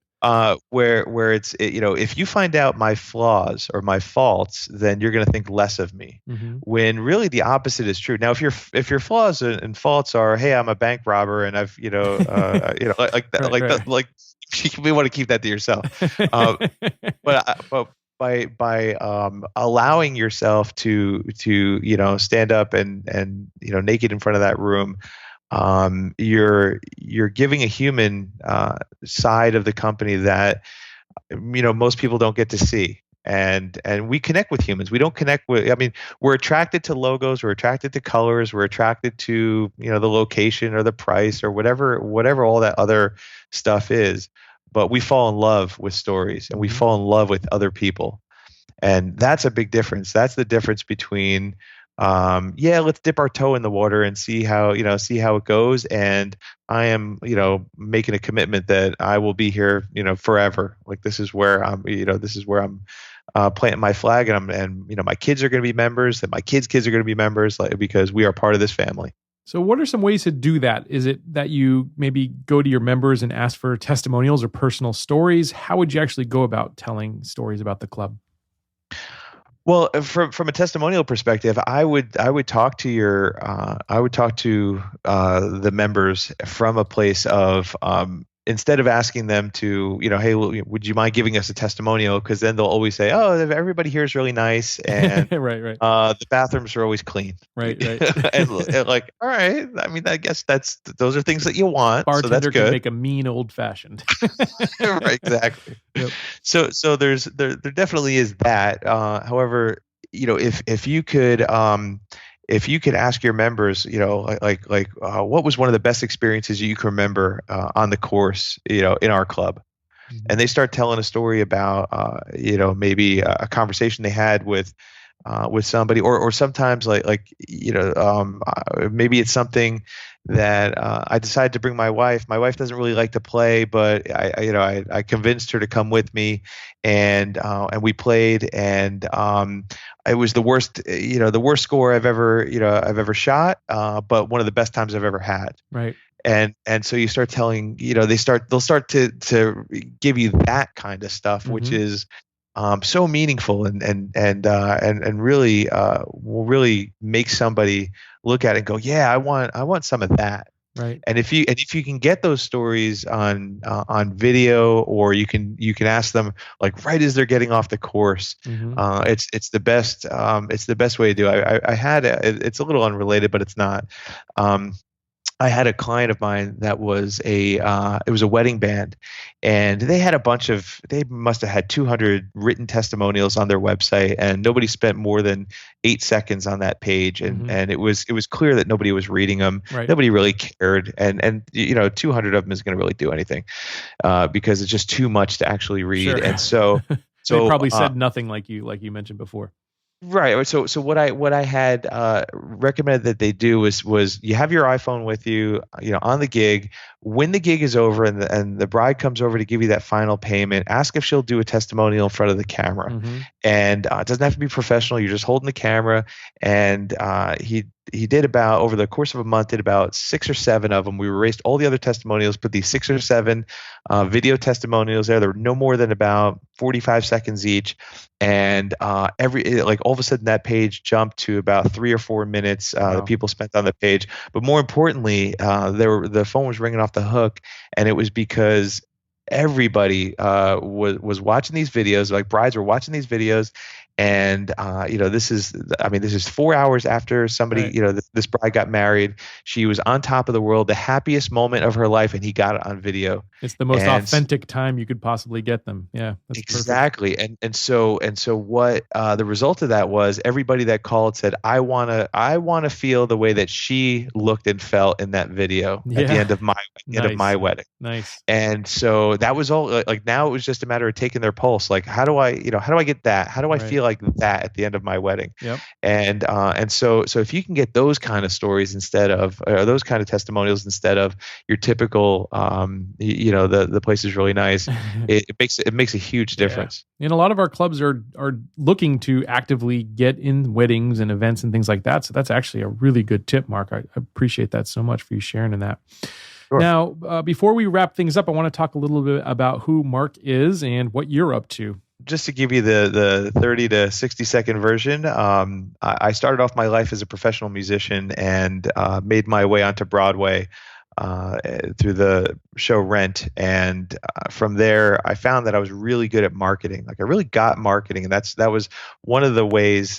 [SPEAKER 5] Where if you find out my flaws or my faults, then you're going to think less of me. When really the opposite is true. Now, if your flaws and faults are, hey, I'm a bank robber and I've like we want to keep that to yourself. But by allowing yourself to stand up and naked in front of that room, you're giving a human side of the company that most people don't get to see. And we connect with humans. We don't connect with. I mean, we're attracted to logos. We're attracted to colors. We're attracted to the location or the price or whatever all that other stuff is. But we fall in love with stories, and we fall in love with other people. And that's a big difference. That's the difference between, let's dip our toe in the water and see how it goes. And I am, making a commitment that I will be here, forever. Like, this is where I'm planting my flag, and my kids are going to be members, and my kids' kids are going to be members, because we are part of this family.
[SPEAKER 2] So what are some ways to do that? Is it that you maybe go to your members and ask for testimonials or personal stories? How would you actually go about telling stories about the club?
[SPEAKER 5] Well, from a testimonial perspective, I would talk to the members from a place of instead of asking them to, hey, would you mind giving us a testimonial? Because then they'll always say, oh, everybody here is really nice, and
[SPEAKER 2] right.
[SPEAKER 5] The bathrooms are always clean.
[SPEAKER 2] Right.
[SPEAKER 5] and like, all right. I mean, I guess those are things that you want.
[SPEAKER 2] Bartender
[SPEAKER 5] so that's good.
[SPEAKER 2] Can make a mean old fashioned.
[SPEAKER 5] Right, exactly. Yep. So there definitely is that. However, if you could ask your members, what was one of the best experiences you can remember on the course, in our club, and they start telling a story about, maybe a conversation they had with somebody, or sometimes maybe it's something that I decided to bring my wife. My wife doesn't really like to play, but I convinced her to come with me, and we played, and it was the worst score I've ever shot, but one of the best times I've ever had.
[SPEAKER 2] Right.
[SPEAKER 5] And so you start telling, they'll start to give you that kind of stuff, which is so meaningful and really will really make somebody look at it and go, yeah, I want some of that.
[SPEAKER 2] Right.
[SPEAKER 5] And if you can get those stories on video, or you can ask them like right as they're getting off the course, it's the best way to do it. I had it's a little unrelated, but it's not. I had a client of mine that was it was a wedding band, and they must have had 200 written testimonials on their website, and nobody spent more than 8 seconds on that page. And it was clear that nobody was reading them.
[SPEAKER 2] Right.
[SPEAKER 5] Nobody really cared. And 200 of them is going to really do anything, because it's just too much to actually read.
[SPEAKER 2] Sure.
[SPEAKER 5] And so
[SPEAKER 2] they probably said nothing like you mentioned before.
[SPEAKER 5] Right. So what I had recommended that they do was you have your iPhone with you, on the gig. When the gig is over and the bride comes over to give you that final payment, ask if she'll do a testimonial in front of the camera. And it doesn't have to be professional. You're just holding the camera, and he did about, over the course of a month, did about 6 or 7 of them. We erased all the other testimonials, put these 6 or 7 video testimonials there. There were no more than about 45 seconds each, and like all of a sudden that page jumped to about 3 or 4 minutes that people spent on the page. But more importantly, the phone was ringing off the hook, and it was because everybody was watching these videos. Like, brides were watching these videos, and this is 4 hours after somebody,
[SPEAKER 2] Right.
[SPEAKER 5] This bride got married. She was on top of the world, the happiest moment of her life, and he got it on video.
[SPEAKER 2] It's the most
[SPEAKER 5] And
[SPEAKER 2] authentic time you could possibly get them. Yeah, that's
[SPEAKER 5] exactly. And so what the result of that was, everybody that called said, I wanna feel the way that she looked and felt in that video at the
[SPEAKER 2] Yeah.
[SPEAKER 5] end of my
[SPEAKER 2] Nice.
[SPEAKER 5] wedding.
[SPEAKER 2] Nice.
[SPEAKER 5] And so that was all. Like, now it was just a matter of taking their pulse. Like, how do I get that? How do I
[SPEAKER 2] Right.
[SPEAKER 5] feel like that at the end of my wedding?
[SPEAKER 2] Yep.
[SPEAKER 5] And so if you can get those kind of stories instead of, or those kind of testimonials instead of your typical, the place is really nice, it makes a huge difference.
[SPEAKER 2] And a lot of our clubs are looking to actively get in weddings and events and things like that. So that's actually a really good tip, Mark. I appreciate that so much for you sharing in that.
[SPEAKER 5] Sure.
[SPEAKER 2] Now, before we wrap things up, I want to talk a little bit about who Marc is and what you're up to.
[SPEAKER 5] Just to give you the 30 to 60 second version, I started off my life as a professional musician and made my way onto Broadway through the show Rent. And from there, I found that I was really good at marketing. Like, I really got marketing. And that was one of the ways,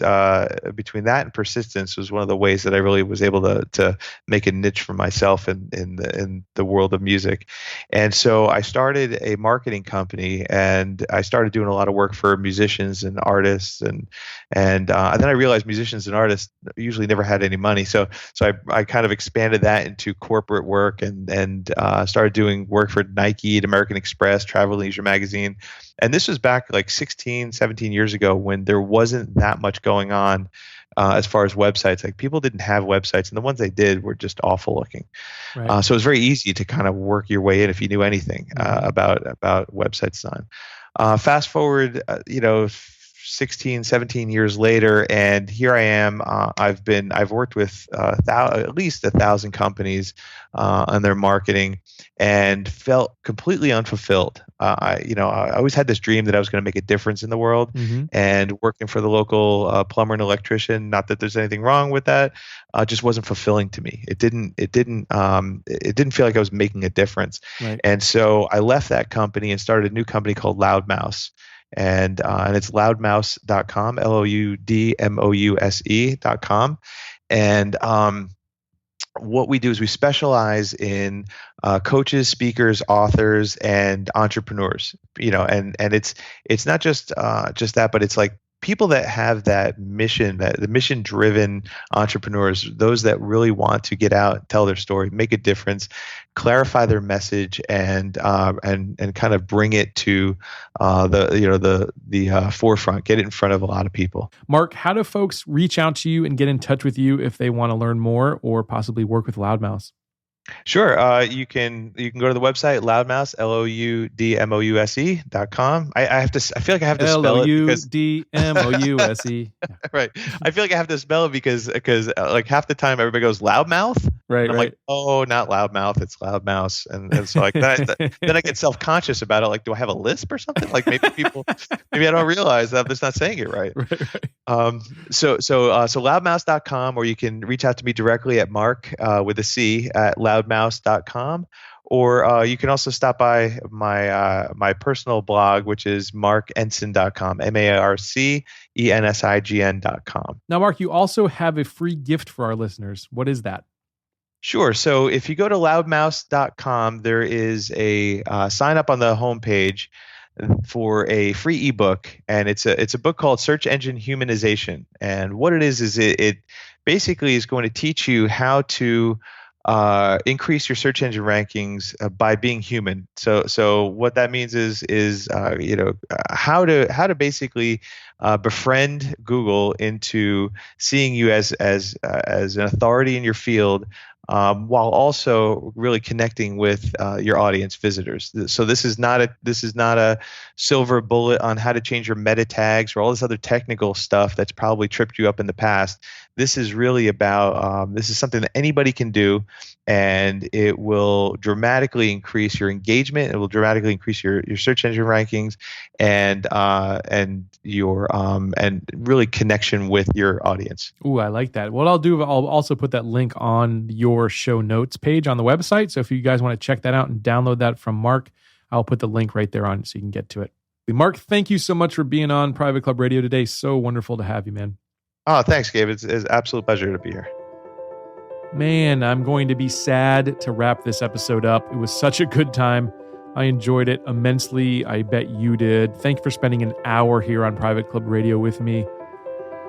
[SPEAKER 5] between that and persistence, was one of the ways that I really was able to make a niche for myself in the world of music. And so I started a marketing company, and I started doing a lot of work for musicians and artists. And then I realized musicians and artists usually never had any money. So I kind of expanded that into corporate work, and started doing work for Nike, American Express, Travel + Leisure magazine. And this was back like 16, 17 years ago, when there wasn't that much going on as far as websites. Like, people didn't have websites, and the ones they did were just awful looking.
[SPEAKER 2] Right.
[SPEAKER 5] So it was very easy to kind of work your way in if you knew anything about website design. Fast forward, 16, 17 years later, and here I am. I've worked with at least 1,000 companies on their marketing, and felt completely unfulfilled. I always had this dream that I was going to make a difference in the world, and working for the local plumber and electrician. Not that there's anything wrong with that, just wasn't fulfilling to me. It didn't feel like I was making a difference.
[SPEAKER 2] Right.
[SPEAKER 5] And so I left that company and started a new company called Loudmouse. And it's loudmouse.com, loudmouse.com. And what we do is we specialize in coaches, speakers, authors, and entrepreneurs. And it's not just that, but it's like people that have that mission, that the mission-driven entrepreneurs, those that really want to get out, tell their story, make a difference, clarify their message, and kind of bring it to the forefront, get it in front of a lot of people.
[SPEAKER 2] Marc, how do folks reach out to you and get in touch with you if they want to learn more or possibly work with Loudmouse?
[SPEAKER 5] Sure. You can go to the website, Loudmouse, loudmouse.com. I feel like I have to spell it because
[SPEAKER 2] Loudmouse.
[SPEAKER 5] Right. I feel like I have to spell it because like half the time everybody goes loudmouth.
[SPEAKER 2] Right.
[SPEAKER 5] I'm like, oh, not loudmouth, it's loudmouse. And so like that, then I get self-conscious about it. Like, do I have a lisp or something? Like, maybe I don't realize that I'm just not saying it right.
[SPEAKER 2] Right.
[SPEAKER 5] So loudmouse.com, or you can reach out to me directly at Marc with a C at loudmouse.com. Or you can also stop by my personal blog, which is marcensign.com, marcensign.com.
[SPEAKER 2] Now, Marc, you also have a free gift for our listeners. What is that?
[SPEAKER 5] Sure. So if you go to loudmouse.com, there is a sign up on the homepage for a free ebook, and it's a book called Search Engine Humanization. And what it is it basically is going to teach you how to increase your search engine rankings by being human. So what that means is how to basically befriend Google into seeing you as an authority in your field, while also really connecting with your audience visitors. So this is not a silver bullet on how to change your meta tags or all this other technical stuff that's probably tripped you up in the past. This is really about this is something that anybody can do, and it will dramatically increase your engagement. It will dramatically increase your search engine rankings and your and really connection with your audience.
[SPEAKER 2] Ooh, I like that. What I'll do, I'll also put that link on your show notes page on the website. So if you guys want to check that out and download that from Marc, I'll put the link right there on so you can get to it. Marc, thank you so much for being on Private Club Radio today. So wonderful to have you, man.
[SPEAKER 5] Oh, thanks, Gabe. It's an absolute pleasure to be here.
[SPEAKER 2] Man, I'm going to be sad to wrap this episode up. It was such a good time. I enjoyed it immensely. I bet you did. Thank you for spending an hour here on Private Club Radio with me.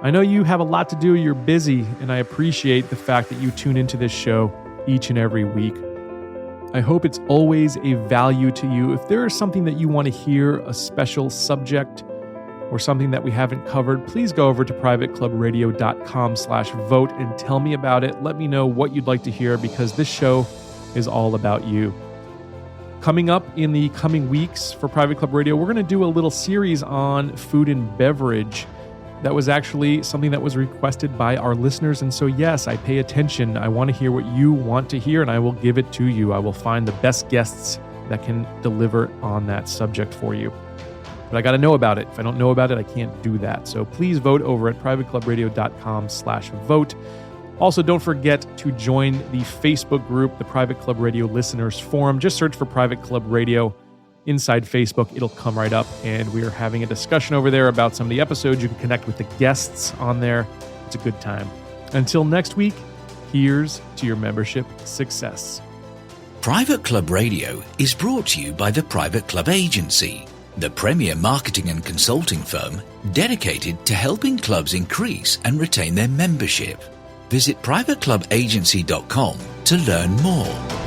[SPEAKER 2] I know you have a lot to do. You're busy, and I appreciate the fact that you tune into this show each and every week. I hope it's always a value to you. If there is something that you want to hear, a special subject, or something that we haven't covered, please go over to privateclubradio.com/vote and tell me about it. Let me know what you'd like to hear, because this show is all about you. Coming up in the coming weeks for Private Club Radio, we're going to do a little series on food and beverage. That was actually something that was requested by our listeners. And so, yes, I pay attention. I want to hear what you want to hear, and I will give it to you. I will find the best guests that can deliver on that subject for you. But I got to know about it. If I don't know about it, I can't do that. So please vote over at privateclubradio.com/vote. Also, don't forget to join the Facebook group, the Private Club Radio Listeners Forum. Just search for Private Club Radio inside Facebook. It'll come right up, and we are having a discussion over there about some of the episodes. You can connect with the guests on there. It's a good time. Until next week, here's to your membership success.
[SPEAKER 1] Private Club Radio is brought to you by the Private Club Agency, the premier marketing and consulting firm dedicated to helping clubs increase and retain their membership. Visit privateclubagency.com to learn more.